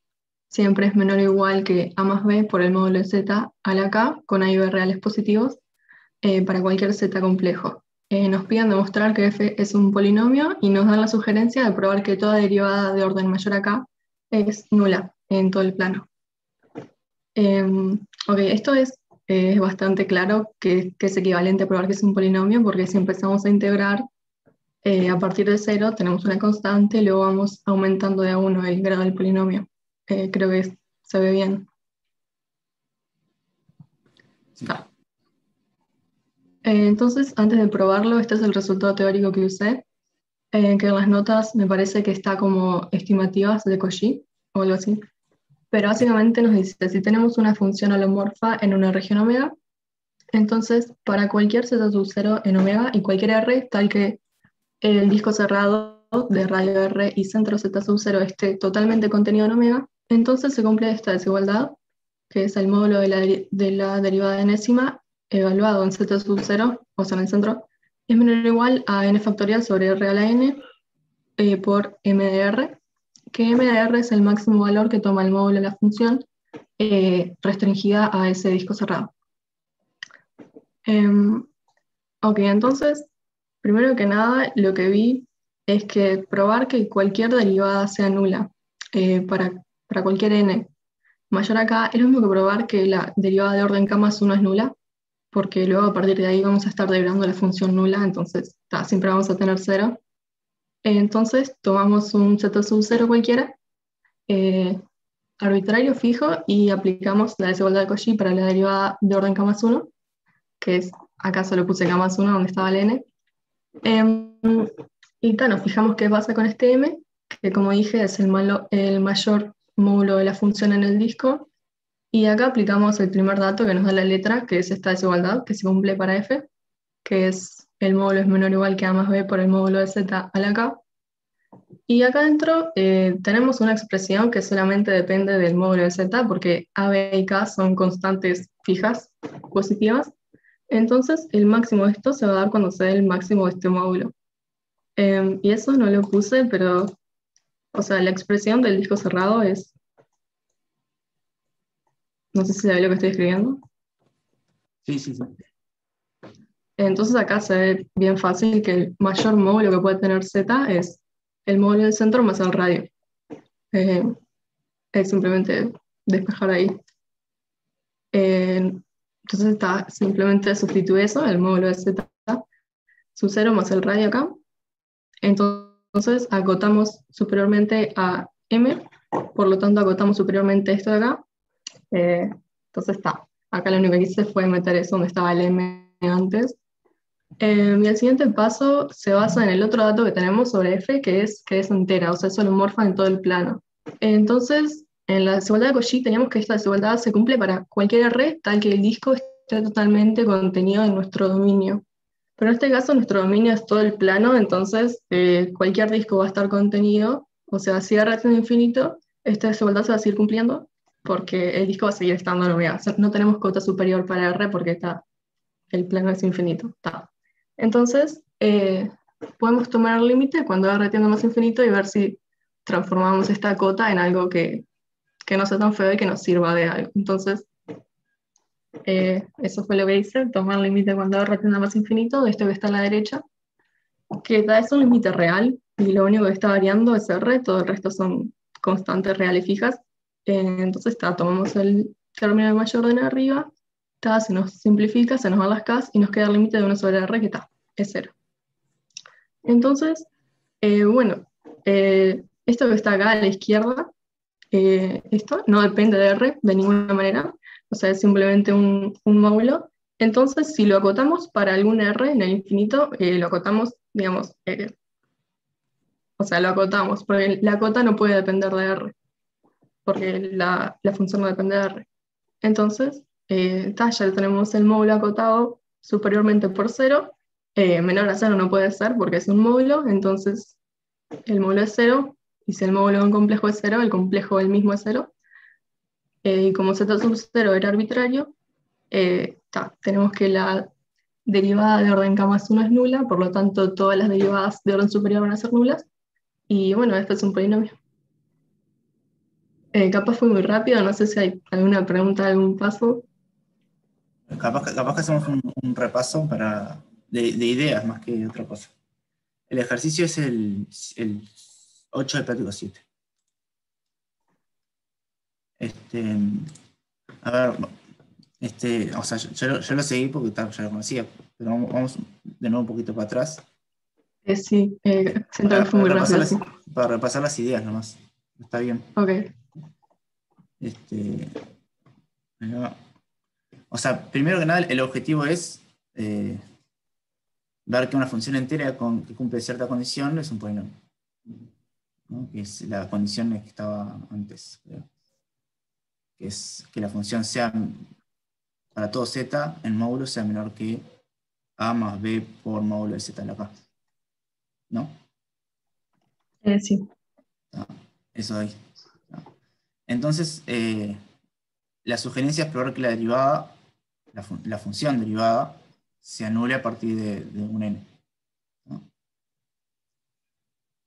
siempre es menor o igual que a más b por el módulo de z a la k con a y b reales positivos para cualquier z complejo. Nos piden demostrar que f es un polinomio y nos dan la sugerencia de probar que toda derivada de orden mayor a k es nula en todo el plano. Ok, esto es bastante claro que es equivalente a probar que es un polinomio, porque si empezamos a integrar a partir de 0, tenemos una constante, luego vamos aumentando de a 1 el grado del polinomio. Creo que se ve bien. Sí. Entonces, antes de probarlo, este es el resultado teórico que usé, que en las notas me parece que está como estimativas de Cauchy o algo así. Pero básicamente nos dice, si tenemos una función holomorfa en una región omega, entonces para cualquier z sub 0 en omega y cualquier r, tal que el disco cerrado de radio r y centro z sub 0 esté totalmente contenido en omega, entonces se cumple esta desigualdad, que es el módulo de la derivada enésima evaluado en z sub 0, o sea en el centro, es menor o igual a n factorial sobre r a la n por m de r, que m de r es el máximo valor que toma el módulo de la función restringida a ese disco cerrado. Ok, entonces, primero que nada, lo que vi es que probar que cualquier derivada sea nula para cualquier n mayor a k es lo mismo que probar que la derivada de orden k más 1 es nula, porque luego a partir de ahí vamos a estar derivando la función nula, entonces siempre vamos a tener 0. Entonces tomamos un z sub 0 cualquiera, arbitrario fijo, y aplicamos la desigualdad de Cauchy para la derivada de orden k más 1, que es, acá solo puse k más 1 donde estaba el n. Y nos fijamos qué pasa con este m, que como dije es el mayor módulo de la función en el disco, y acá aplicamos el primer dato que nos da la letra, que es esta desigualdad, que se cumple para f, que es el módulo es menor o igual que a más b por el módulo de z a la k. Y acá adentro tenemos una expresión que solamente depende del módulo de z, porque a, b y k son constantes fijas, positivas. Entonces el máximo de esto se va a dar cuando se dé el máximo de este módulo. Y eso no lo puse, pero, o sea, la expresión del disco cerrado es, no sé si se ve lo que estoy escribiendo. Sí, sí, sí. Entonces acá se ve bien fácil que el mayor módulo que puede tener z es el módulo del centro más el radio. Es simplemente despejar ahí. Entonces simplemente sustituye eso, el módulo de z sub 0 más el radio acá. Entonces acotamos superiormente a m, por lo tanto acotamos superiormente esto de acá. Entonces acá lo único que hice fue meter eso donde estaba el m antes. Y el siguiente paso se basa en el otro dato que tenemos sobre f, que es entera, o sea, es holomorfa en todo el plano. Entonces, en la desigualdad de Cauchy teníamos que esta desigualdad se cumple para cualquier r, tal que el disco esté totalmente contenido en nuestro dominio. Pero en este caso nuestro dominio es todo el plano, entonces cualquier disco va a estar contenido, o sea, si R tiende a infinito, esta desigualdad se va a seguir cumpliendo, porque el disco va a seguir estando en omega. O sea, no tenemos cota superior para R porque el plano es infinito. Entonces, podemos tomar el límite cuando R tiende a más infinito y ver si transformamos esta cota en algo que no sea tan feo y que nos sirva de algo. Entonces, eso fue lo que hice, tomar el límite cuando R tiende a más infinito, de esto que está a la derecha, que es un límite real, y lo único que está variando es R, todo el resto son constantes reales fijas. Entonces, tomamos el término de mayor de arriba, se nos simplifica, se nos van las K y nos queda el límite de 1 sobre R, que es 0. Entonces, bueno, esto que está acá a la izquierda, esto no depende de R de ninguna manera, o sea, es simplemente un módulo. Entonces, si lo acotamos para algún R en el infinito, lo acotamos, digamos, o sea, lo acotamos, porque la cota no puede depender de R, porque la función no depende de R. Entonces, ya tenemos el módulo acotado superiormente por 0, Menor a 0 no puede ser porque es un módulo, entonces el módulo es 0, y si el módulo de un complejo es 0, el complejo del mismo es 0. Y como z sub 0 era arbitrario, tenemos que la derivada de orden k más 1 es nula, por lo tanto todas las derivadas de orden superior van a ser nulas, y bueno, esto es un polinomio. Capaz fue muy rápido, no sé si hay alguna pregunta, algún paso. Capaz que hacemos un repaso de ideas más que otra cosa. El ejercicio es el 8 del práctico 7. A ver, o sea, yo lo seguí porque ya lo conocía, pero vamos de nuevo un poquito para atrás. Sí, siento que fue muy rápido. Sí. Para repasar las ideas nomás. Está bien. Ok. O sea, primero que nada, el objetivo es ver que una función entera que cumple cierta condición es un polinomio, ¿no? Que es la condición que estaba antes, creo. Que es que la función sea, para todo z, el módulo sea menor que a más b por módulo de z a la k. ¿No? Sí. Eso ahí. Entonces, la sugerencia es probar que la derivada, la función derivada, se anule a partir de un n, ¿no?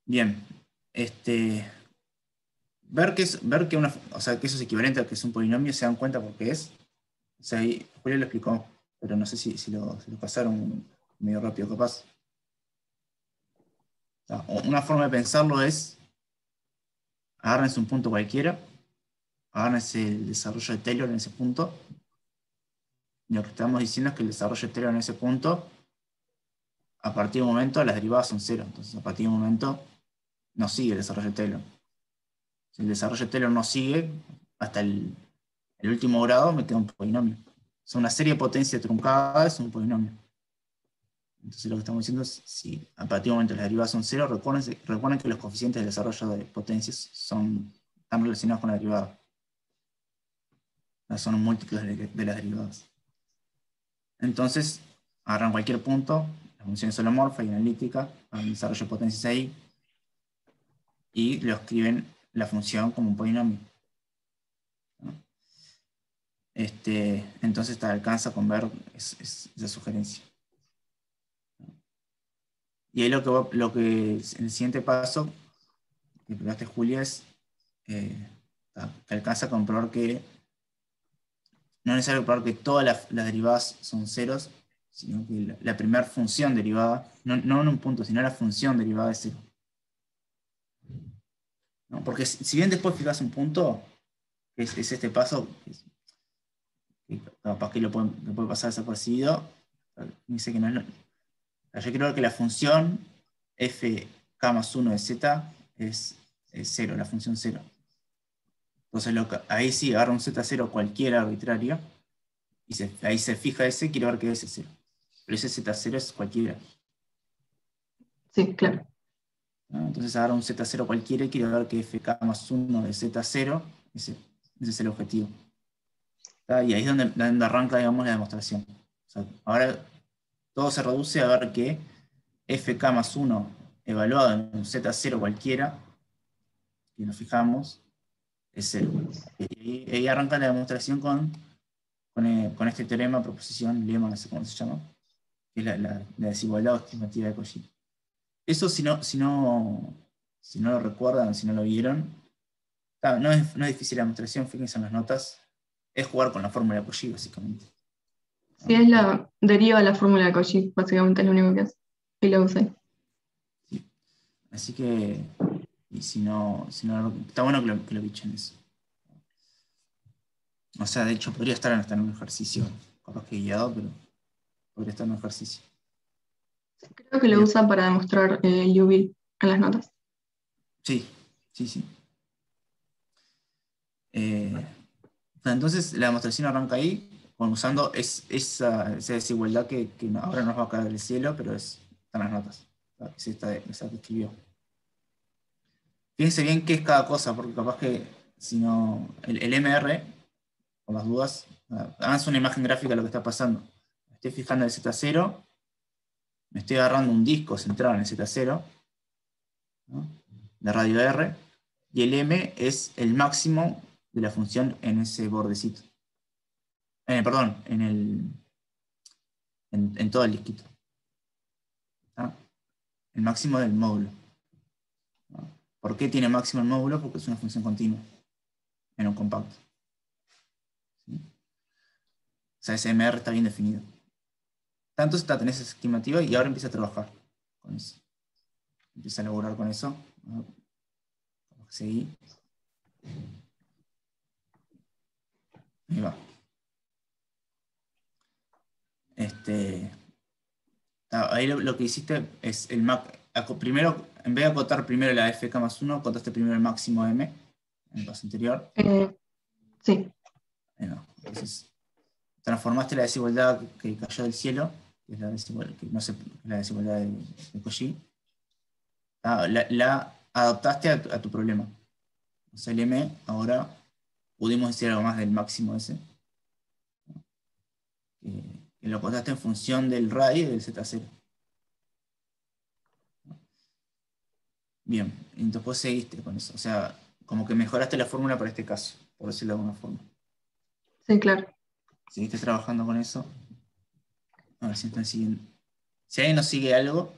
Bien. Ver que o sea, que eso es equivalente a que es un polinomio, se dan cuenta por qué es. O sea, ahí Julio lo explicó, pero no sé si lo pasaron medio rápido, capaz. O sea, una forma de pensarlo es: agárrense un punto cualquiera, agárrense el desarrollo de Taylor en ese punto, y lo que estamos diciendo es que el desarrollo de Taylor en ese punto, a partir de un momento las derivadas son cero, entonces a partir de un momento no sigue el desarrollo de Taylor. Si el desarrollo de Taylor no sigue, hasta el último grado me queda un polinomio. O sea, una serie de potencia truncada es un polinomio. Entonces lo que estamos diciendo es, si a partir de un momento las derivadas son cero, recuerden que los coeficientes de desarrollo de potencias están relacionados con la derivada. Son múltiplos de las derivadas. Entonces, agarran cualquier punto, la función es holomorfa y analítica, para el desarrollo de potencias ahí, y lo escriben la función como un polinomio. ¿No? Entonces alcanza con ver esa sugerencia. Y ahí lo que en el siguiente paso que explicaste, Julia, es que alcanza a comprobar que no es necesario comprobar que todas las derivadas son ceros, sino que la primera función derivada, no en un punto, sino la función derivada es cero. ¿No? Porque si bien después fijas un punto, es este paso, que capaz que lo puede pasar desapercibido, dice que no es yo creo que la función fk más 1 de z es 0, la función 0. Entonces ahí sí agarra un z0 cualquiera arbitrario, y ahí se fija ese, quiero ver que es ese 0. Pero ese z0 es cualquiera. Sí, claro. ¿No? Entonces agarra un z0 cualquiera y quiero ver que fk más 1 de z0, ese es el objetivo. Y ahí es donde arranca, digamos, la demostración. O sea, ahora todo se reduce a ver que fk más 1 evaluado en un z0 cualquiera, y nos fijamos, es 0. Y ahí arranca la demostración con este teorema, proposición, lema, no sé cómo se llama, que es la desigualdad estimativa de Cauchy. Eso, si no lo recuerdan, si no lo vieron, no es difícil la demostración, fíjense en las notas, es jugar con la fórmula de Cauchy, básicamente. Sí, es la deriva de la fórmula de Cauchy, básicamente es lo único que hace. Y lo usé. Sí. Así que, y si no, está bueno que lo bichen eso. O sea, de hecho, podría estar hasta en un ejercicio, capaz que guiado, pero podría estar en un ejercicio. Creo que lo usa para demostrar U-Bill en las notas. Sí. Entonces, la demostración arranca ahí, usando esa desigualdad que ahora nos va a caer del cielo, pero está en las notas. Es esa que escribió. Fíjense bien qué es cada cosa, porque capaz que, si no, el MR, por las dudas, háganse una imagen gráfica de lo que está pasando. Me estoy fijando el Z0, me estoy agarrando un disco centrado en el Z0, ¿no?, de radio R, y el M es el máximo de la función en ese bordecito. Perdón, en todo el disquito. ¿Ah? El máximo del módulo. ¿Ah? ¿Por qué tiene máximo el módulo? Porque es una función continua en un compacto. ¿Sí? O sea, ese MR está bien definido. Entonces tenés esa estimativa y ahora empieza a trabajar con eso. Empieza a laburar con eso. ¿No? Seguí. Ahí va. Ahí lo que hiciste es el primero, en vez de acotar primero la FK+1, acotaste primero el máximo M en el paso anterior. Sí. Entonces, transformaste la desigualdad que cayó del cielo, que es la desigualdad de Cauchy, la adaptaste a tu problema. O sea, el M, ahora pudimos decir algo más del máximo ese. Que lo acotaste en función del radio y del Z0. Bien, entonces vos seguiste con eso. O sea, como que mejoraste la fórmula para este caso, por decirlo de alguna forma. Sí, claro. Seguiste trabajando con eso. A ver si están siguiendo. Si alguien nos sigue algo,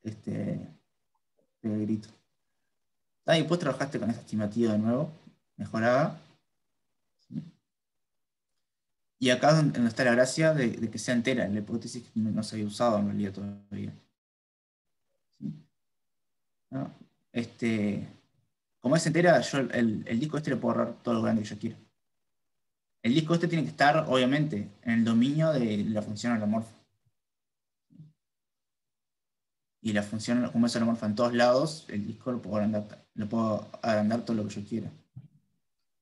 te grito. Y después trabajaste con esta estimativa de nuevo, mejorada. ¿Sí? Y acá es donde está la gracia de que sea entera, la hipótesis que no se había usado en realidad todavía. ¿Sí? ¿No? Como es entera, yo el disco le puedo agarrar todo lo grande que yo quiera. El disco tiene que estar, obviamente, en el dominio de la función holomorfa. Y la función, como es holomorfa en todos lados, el disco lo puedo agrandar todo lo que yo quiera.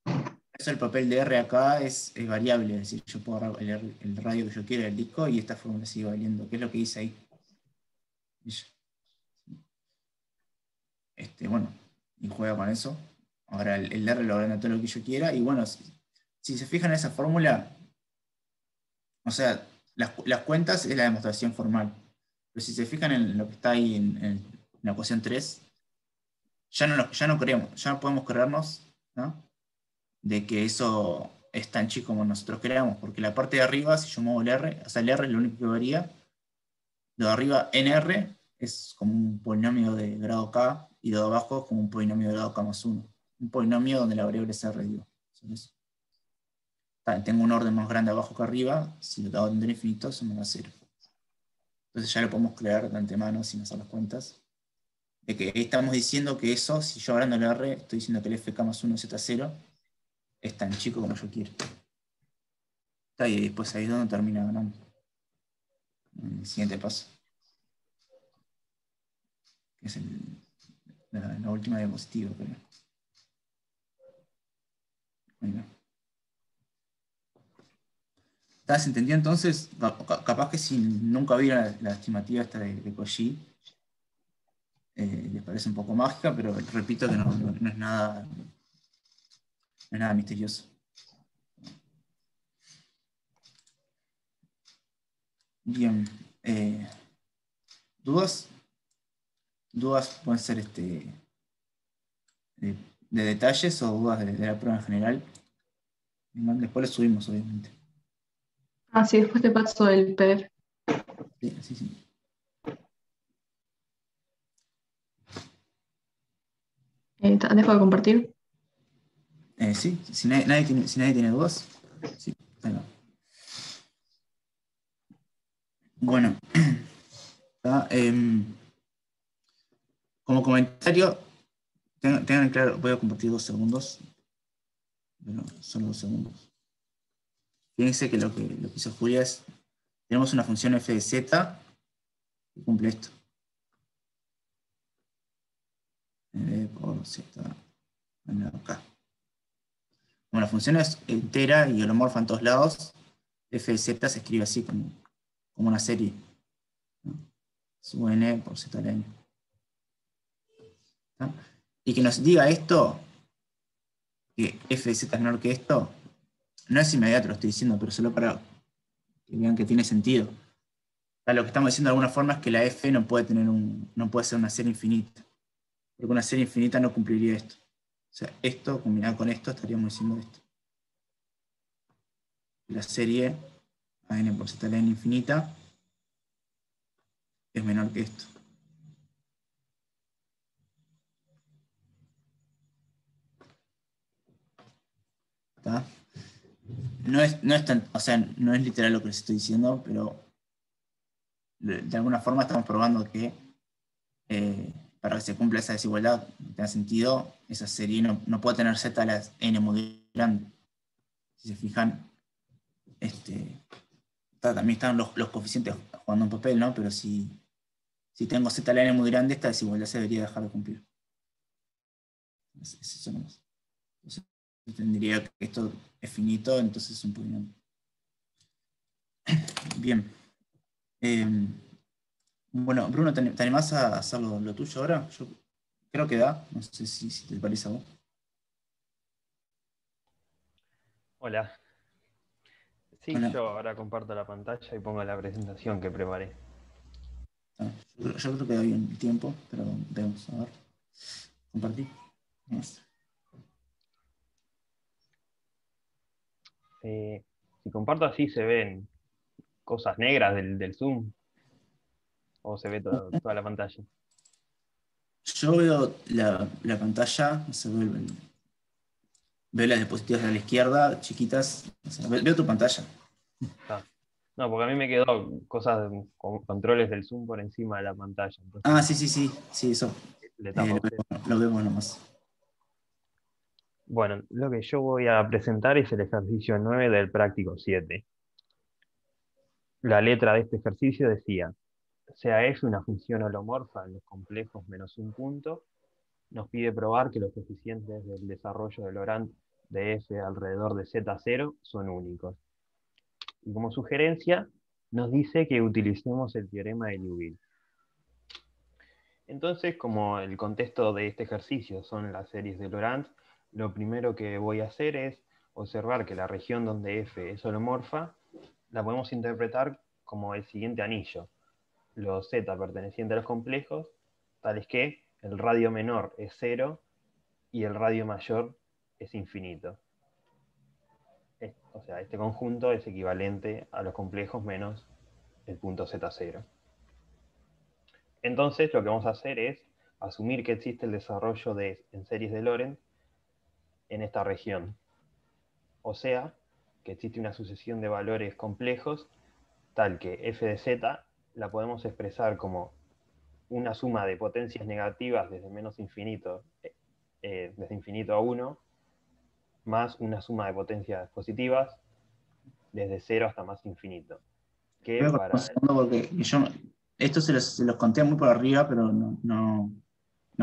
Por eso el papel de R acá es variable, es decir, yo puedo agarrar el radio que yo quiera del disco y esta fórmula sigue valiendo, que es lo que dice ahí. Bueno, y juega con eso. Ahora el R lo agranda todo lo que yo quiera, y bueno, si se fijan en esa fórmula, o sea, las cuentas es la demostración formal. Pero si se fijan en lo que está ahí en la ecuación 3, ya no podemos creernos, ¿no?, de que eso es tan chico como nosotros creamos, porque la parte de arriba, si yo muevo el R, o sea, el R es lo único que varía. Lo de arriba, NR, es como un polinomio de grado K, y lo de abajo es como un polinomio de grado K+1. Un polinomio donde la variable es R, digo. Tengo un orden más grande abajo que arriba, si lo hago en infinito, eso me da 0. Entonces ya lo podemos crear de antemano sin hacer las cuentas. De que ahí estamos diciendo que eso, si yo agrando el R, estoy diciendo que el FK+1 Z0 es tan chico como yo quiero. Y después ahí es donde termina ganando. En el siguiente paso. Que es la última diapositiva, creo. Bueno. ¿Se entendió entonces? Capaz que si nunca vieron la estimativa esta de Cauchy, les parece un poco mágica, pero repito que no es nada misterioso. Bien. ¿Dudas? Dudas pueden ser de detalles o dudas de la prueba en general. Después lo subimos, obviamente. Sí, después te paso el PDF. Sí. ¿Dejo de compartir? Sí, si nadie tiene dudas. Sí, ahí va. Bueno, como comentario, tengan claro, voy a compartir 2 segundos. Bueno, solo 2 segundos. Fíjense que lo que hizo Julia es, tenemos una función f de z que cumple esto. Por z, acá. Como la función es entera y holomorfa en todos lados, f de z se escribe así como una serie, ¿no? Sub n por z al n. ¿No? Y que nos diga esto, que f de z es menor que esto, no es inmediato, lo estoy diciendo, pero solo para que vean que tiene sentido. Lo que estamos diciendo de alguna forma es que la f no puede ser una serie infinita. Porque una serie infinita no cumpliría esto. O sea, esto combinado con esto estaríamos diciendo esto. La serie a n por z n infinita es menor que esto. ¿Está? No es tan, o sea, no es literal lo que les estoy diciendo, pero de alguna forma estamos probando que para que se cumpla esa desigualdad, que tenga sentido, esa serie no puede tener z a la n muy grande. Si se fijan, también están los coeficientes jugando un papel, ¿no? Pero si tengo z a la n muy grande, esta desigualdad se debería dejar de cumplir. Es eso nomás. Entonces, tendría que esto es finito, entonces es un polinomio. Bien. Bueno, Bruno, ¿te animás a hacer lo tuyo ahora? Yo creo que da, no sé si te parece a vos. Hola. Sí, Hola. yo ahora comparto la pantalla y pongo la presentación que preparé. Yo creo que da bien el tiempo, pero vemos, a ver. Compartí. Si comparto así se ven cosas negras del Zoom o se ve toda la pantalla. Yo veo la pantalla, o sea, veo las diapositivas a la izquierda, chiquitas, o sea, veo tu pantalla. Ah. No, porque a mí me quedó cosas con controles del Zoom por encima de la pantalla. Entonces, Ah, sí, eso. le tapo a usted. Lo vemos nomás. Bueno, lo que yo voy a presentar es el ejercicio 9 del práctico 7. La letra de este ejercicio decía, sea f una función holomorfa en los complejos menos un punto, nos pide probar que los coeficientes del desarrollo de Laurent de f alrededor de z0 son únicos. Y como sugerencia, nos dice que utilicemos el teorema de Liouville. Entonces, como el contexto de este ejercicio son las series de Laurent, lo primero que voy a hacer es observar que la región donde f es holomorfa la podemos interpretar como el siguiente anillo. Los z pertenecientes a los complejos, tales que el radio menor es 0 y el radio mayor es infinito. O sea, este conjunto es equivalente a los complejos menos el punto z0. Entonces, lo que vamos a hacer es asumir que existe el desarrollo en series de Laurent en esta región. O sea, que existe una sucesión de valores complejos tal que f de z la podemos expresar como una suma de potencias negativas desde menos infinito, desde infinito a 1, más una suma de potencias positivas desde 0 hasta más infinito. Que Voy a para... un segundo porque yo esto se los conté muy por arriba, pero no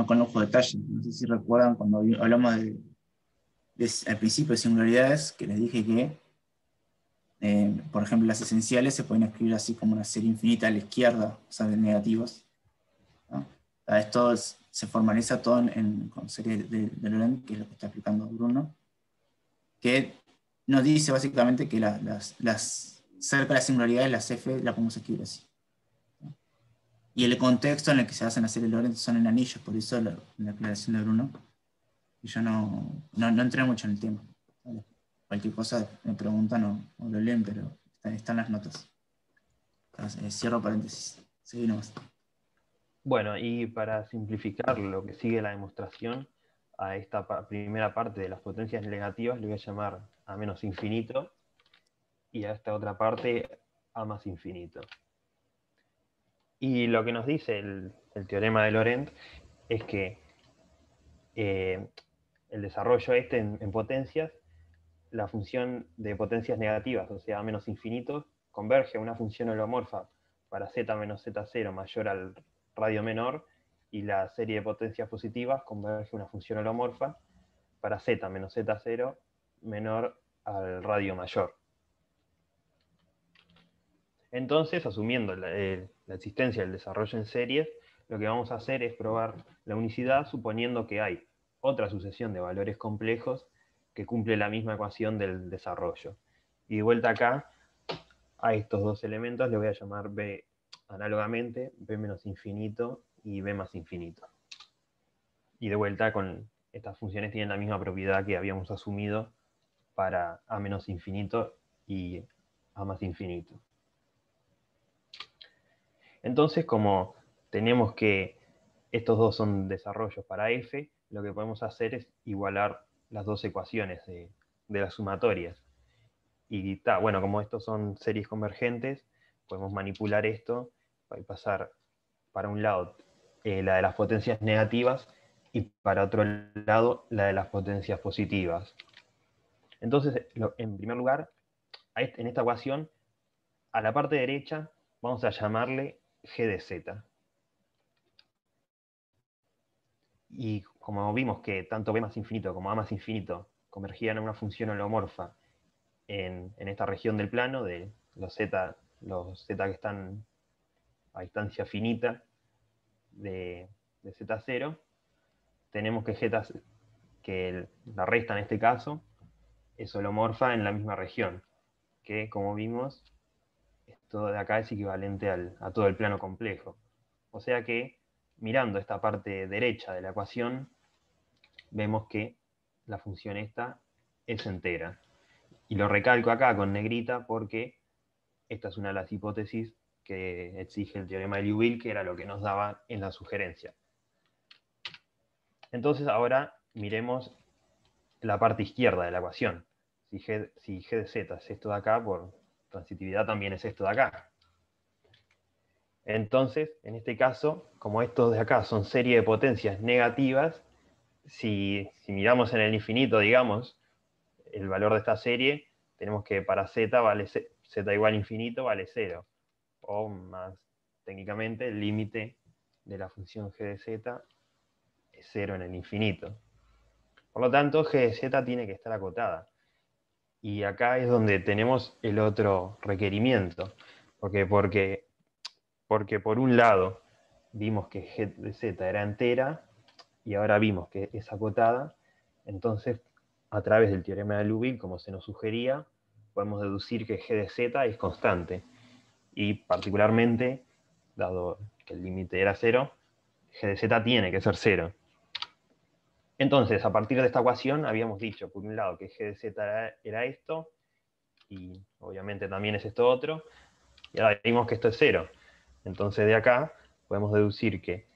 conozco detalles. No sé si recuerdan cuando hablamos al principio de singularidades, que les dije que, por ejemplo, las esenciales se pueden escribir así como una serie infinita a la izquierda, o sea, de negativos, ¿no? Esto se formaliza todo con serie de Laurent, que es lo que está explicando Bruno, que nos dice básicamente que cerca de las singularidades, las F las podemos escribir así. Y el contexto en el que se hacen las series Laurent son en anillos, por eso la aclaración de Bruno. Y yo no entré mucho en el tema. ¿Vale? Cualquier cosa me preguntan o lo leen, pero están las notas. Entonces, cierro paréntesis. Seguí nomás. Bueno, y para simplificar lo que sigue la demostración, a esta primera parte de las potencias negativas le voy a llamar a menos infinito, y a esta otra parte a más infinito. Y lo que nos dice el teorema de Laurent es que el desarrollo en potencias, la función de potencias negativas, o sea, a menos infinito, converge a una función holomorfa para z menos z0 mayor al radio menor, y la serie de potencias positivas converge a una función holomorfa para z menos z0 menor al radio mayor. Entonces, asumiendo la existencia del desarrollo en series, lo que vamos a hacer es probar la unicidad suponiendo que hay otra sucesión de valores complejos que cumple la misma ecuación del desarrollo. Y de vuelta acá, a estos dos elementos le voy a llamar B análogamente b menos infinito y b más infinito. Y de vuelta, con estas funciones tienen la misma propiedad que habíamos asumido para a menos infinito y a más infinito. Entonces, como tenemos que estos dos son desarrollos para f, lo que podemos hacer es igualar las dos ecuaciones de las sumatorias. Y bueno, como estos son series convergentes, podemos manipular esto y pasar para un lado la de las potencias negativas y para otro lado la de las potencias positivas. Entonces, en primer lugar, en esta ecuación, a la parte derecha vamos a llamarle g de z. Y como vimos que tanto b más infinito como a más infinito convergían a una función holomorfa en esta región del plano de los z que están a distancia finita de z0, tenemos que la resta en este caso es holomorfa en la misma región, que como vimos, esto de acá es equivalente a todo el plano complejo. O sea que, mirando esta parte derecha de la ecuación, vemos que la función esta es entera. Y lo recalco acá con negrita porque esta es una de las hipótesis que exige el teorema de Liouville, que era lo que nos daba en la sugerencia. Entonces ahora miremos la parte izquierda de la ecuación. Si g de z es esto de acá, por transitividad también es esto de acá. Entonces, en este caso, como estos de acá son serie de potencias negativas, si miramos en el infinito, digamos, el valor de esta serie, tenemos que para z vale z igual a infinito vale 0. O más técnicamente, el límite de la función g de z es 0 en el infinito. Por lo tanto, g de z tiene que estar acotada. Y acá es donde tenemos el otro requerimiento. Porque por un lado vimos que g de z era entera, y ahora vimos que es acotada, entonces a través del teorema de Liouville, como se nos sugería, podemos deducir que g de z es constante. Y particularmente, dado que el límite era 0, g de z tiene que ser 0. Entonces, a partir de esta ecuación, habíamos dicho, por un lado, que g de z era esto, y obviamente también es esto otro, y ahora vimos que esto es 0. Entonces de acá podemos deducir que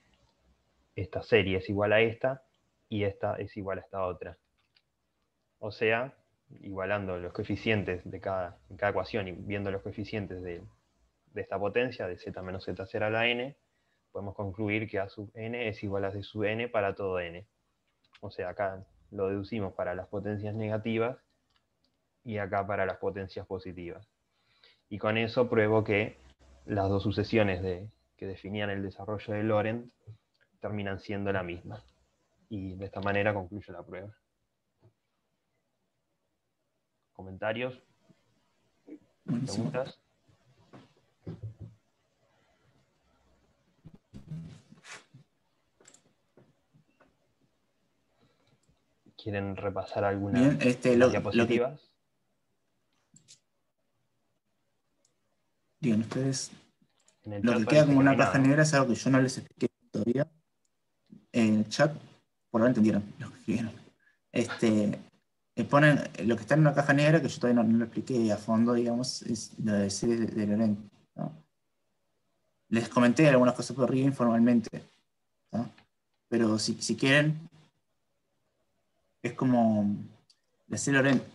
esta serie es igual a esta, y esta es igual a esta otra. O sea, igualando los coeficientes de cada ecuación y viendo los coeficientes de esta potencia, de z menos z0 a la n, podemos concluir que a sub n es igual a c sub n para todo n. O sea, acá lo deducimos para las potencias negativas y acá para las potencias positivas. Y con eso pruebo que las dos sucesiones que definían el desarrollo de Lorentz terminan siendo la misma. Y de esta manera concluyo la prueba. ¿Comentarios? Buenísimo. ¿Preguntas? ¿Quieren repasar alguna Bien, de las diapositivas? Digan ustedes, En el lo chat que queda parece como que no una hay caja nada. negra es algo que yo no les expliqué todavía. En el chat, por lo entendieron lo que escribieron. Ponen lo que está en una caja negra, que yo todavía no lo expliqué a fondo, digamos, es lo de series de Lorentz, ¿no? Les comenté algunas cosas por arriba informalmente, ¿no? Pero si quieren, es como las series de Lorentz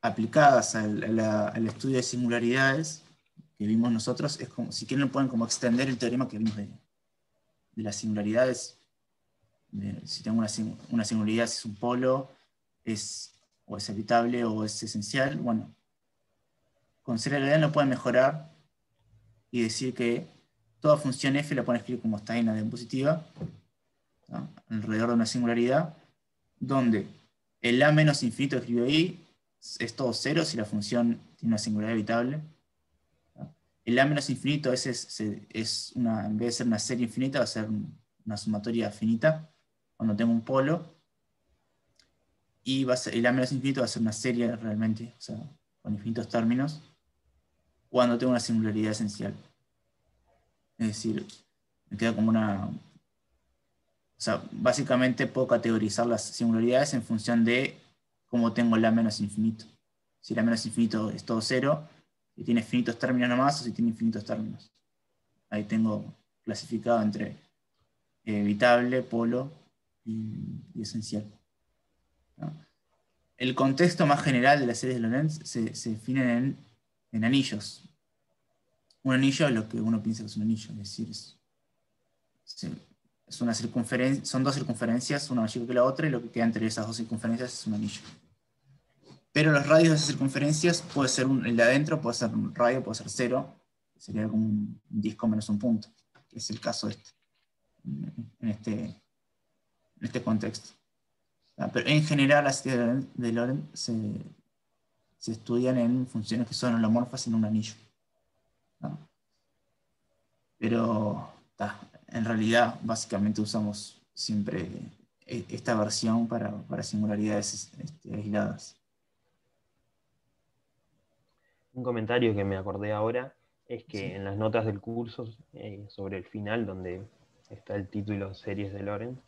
aplicadas al estudio de singularidades que vimos nosotros, es como, si quieren, pueden como extender el teorema que vimos de las singularidades. Si tengo una singularidad, si es un polo, o es habitable o es esencial, bueno, con serialidad lo pueden mejorar y decir que toda función f la pueden escribir como está en la diapositiva, ¿no? Alrededor de una singularidad, donde el a menos infinito que escribió ahí es todo cero si la función tiene una singularidad habitable. ¿No? El a menos infinito en vez de ser una serie infinita, va a ser una sumatoria finita cuando tengo un polo. Y el a menos infinito va a ser una serie realmente, o sea, con infinitos términos, cuando tengo una singularidad esencial. Es decir, me queda como una... O sea, básicamente puedo categorizar las singularidades en función de cómo tengo la menos infinito. Si la menos infinito es todo cero, si tiene infinitos términos nomás o si tiene infinitos términos. Ahí tengo clasificado entre evitable, polo y esencial, ¿no? El contexto más general de las series de Lorentz se define en anillos. Un anillo es lo que uno piensa que es un anillo, es decir, es una circunferencia, son dos circunferencias, una más chica que la otra, y lo que queda entre esas dos circunferencias es un anillo. Pero los radios de esas circunferencias puede ser el de adentro, puede ser un radio, puede ser cero, sería como un disco menos un punto, que es el caso en este contexto. Pero en general las series de Lorentz se estudian en funciones que son holomorfas en un anillo, ¿no? Pero en realidad básicamente usamos siempre esta versión para singularidades aisladas. Un comentario que me acordé ahora es que Sí. en las notas del curso, sobre el final, donde está el título Series de Lorentz,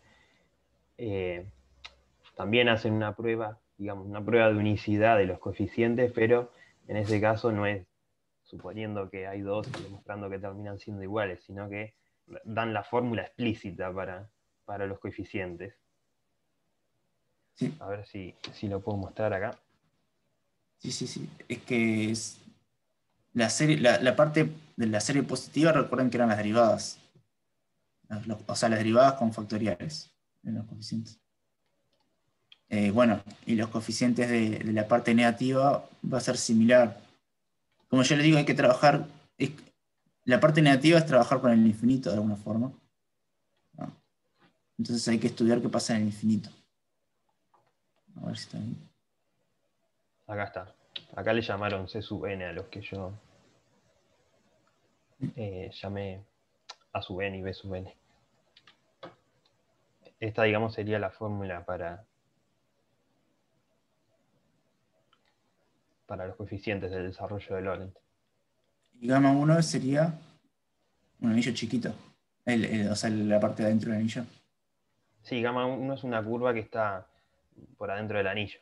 también hacen una prueba, digamos, una prueba de unicidad de los coeficientes, pero en ese caso no es suponiendo que hay dos y demostrando que terminan siendo iguales, sino que dan la fórmula explícita para los coeficientes. Sí. A ver si lo puedo mostrar acá. Sí. Es que la parte de la serie positiva, recuerden que eran las derivadas. O sea, las derivadas con factoriales en los coeficientes. Bueno, y los coeficientes de la parte negativa va a ser similar. Como yo les digo, hay que trabajar. La parte negativa es trabajar con el infinito de alguna forma, ¿no? Entonces hay que estudiar qué pasa en el infinito. A ver si está bien. Acá está. Acá le llamaron C sub n a los que yo llamé A sub n y B sub n. Esta, digamos, sería la fórmula para los coeficientes del desarrollo de Lorentz. Y gamma 1 sería un anillo chiquito. O sea, la parte de adentro del anillo. Sí, gamma 1 es una curva que está por adentro del anillo.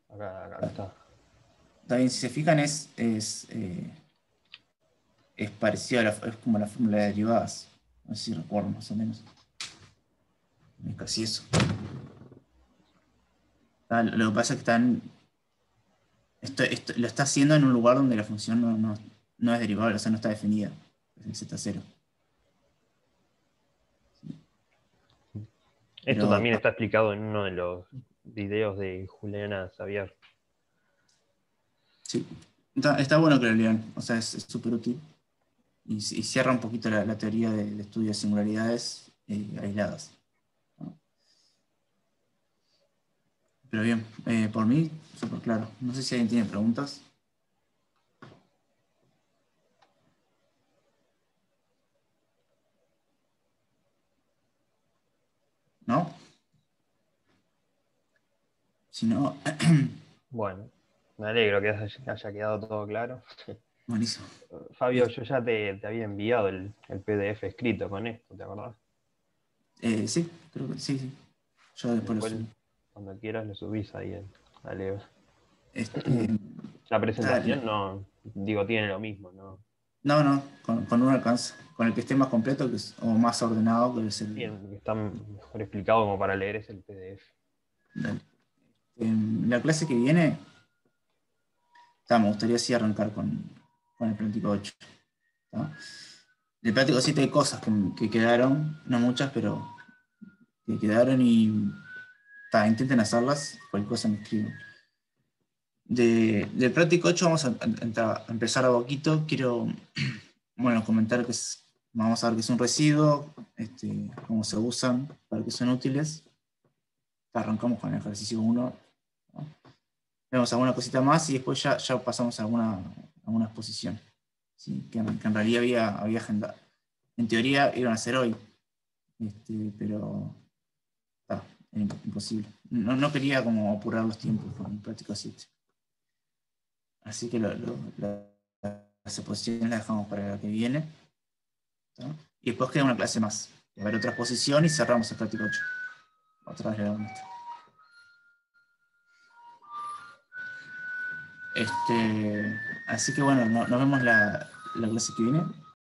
Acá está. También, si se fijan, es parecido es como la fórmula de derivadas. No sé si recuerdo más o menos. Es casi eso. Lo que pasa es que esto lo está haciendo en un lugar donde la función no es derivable, o sea, no está definida. Es el Z0. Esto Pero también está explicado en uno de los videos de Juliana Xavier. sí, está bueno que lo lean, o sea, es súper útil. Y cierra un poquito la teoría de estudio de singularidades aisladas, ¿no? Pero bien, por mí, súper claro. No sé si alguien tiene preguntas. ¿No? Si no, Bueno, me alegro que haya quedado todo claro. buenísimo. Fabio, yo ya te había enviado el PDF escrito con esto, ¿te acordás? Sí, creo que sí. Yo después lo Después, subo. cuando quieras, lo subís ahí al EVA. Este, La presentación dale. no, digo, tiene lo mismo, ¿no? No, con uno alcanza. Con el que esté más completo o más ordenado, que es el. Bien, está mejor explicado como para leer es el PDF. Dale. En la clase que viene, me gustaría así arrancar con el práctico 8. ¿Tá? Del práctico 7 hay cosas que quedaron, no muchas, pero que quedaron y intenten hacerlas, cualquier cosa me escriben. Del práctico 8 vamos a empezar a poquito. Quiero comentar vamos a ver qué es un residuo, cómo se usan, para qué son útiles. Arrancamos con el ejercicio 1, ¿no? Vemos alguna cosita más y después ya pasamos a alguna exposición, ¿sí? Que en realidad había agendado. En teoría iban a ser hoy, pero era imposible. No quería como apurar los tiempos con el práctico 7. Así que lo las exposiciones las dejamos para la que viene. ¿Tá? Y después queda una clase más. Va a haber otra exposición y cerramos el práctico 8. Otra vez le damos esto. Así que bueno, nos vemos la clase que viene.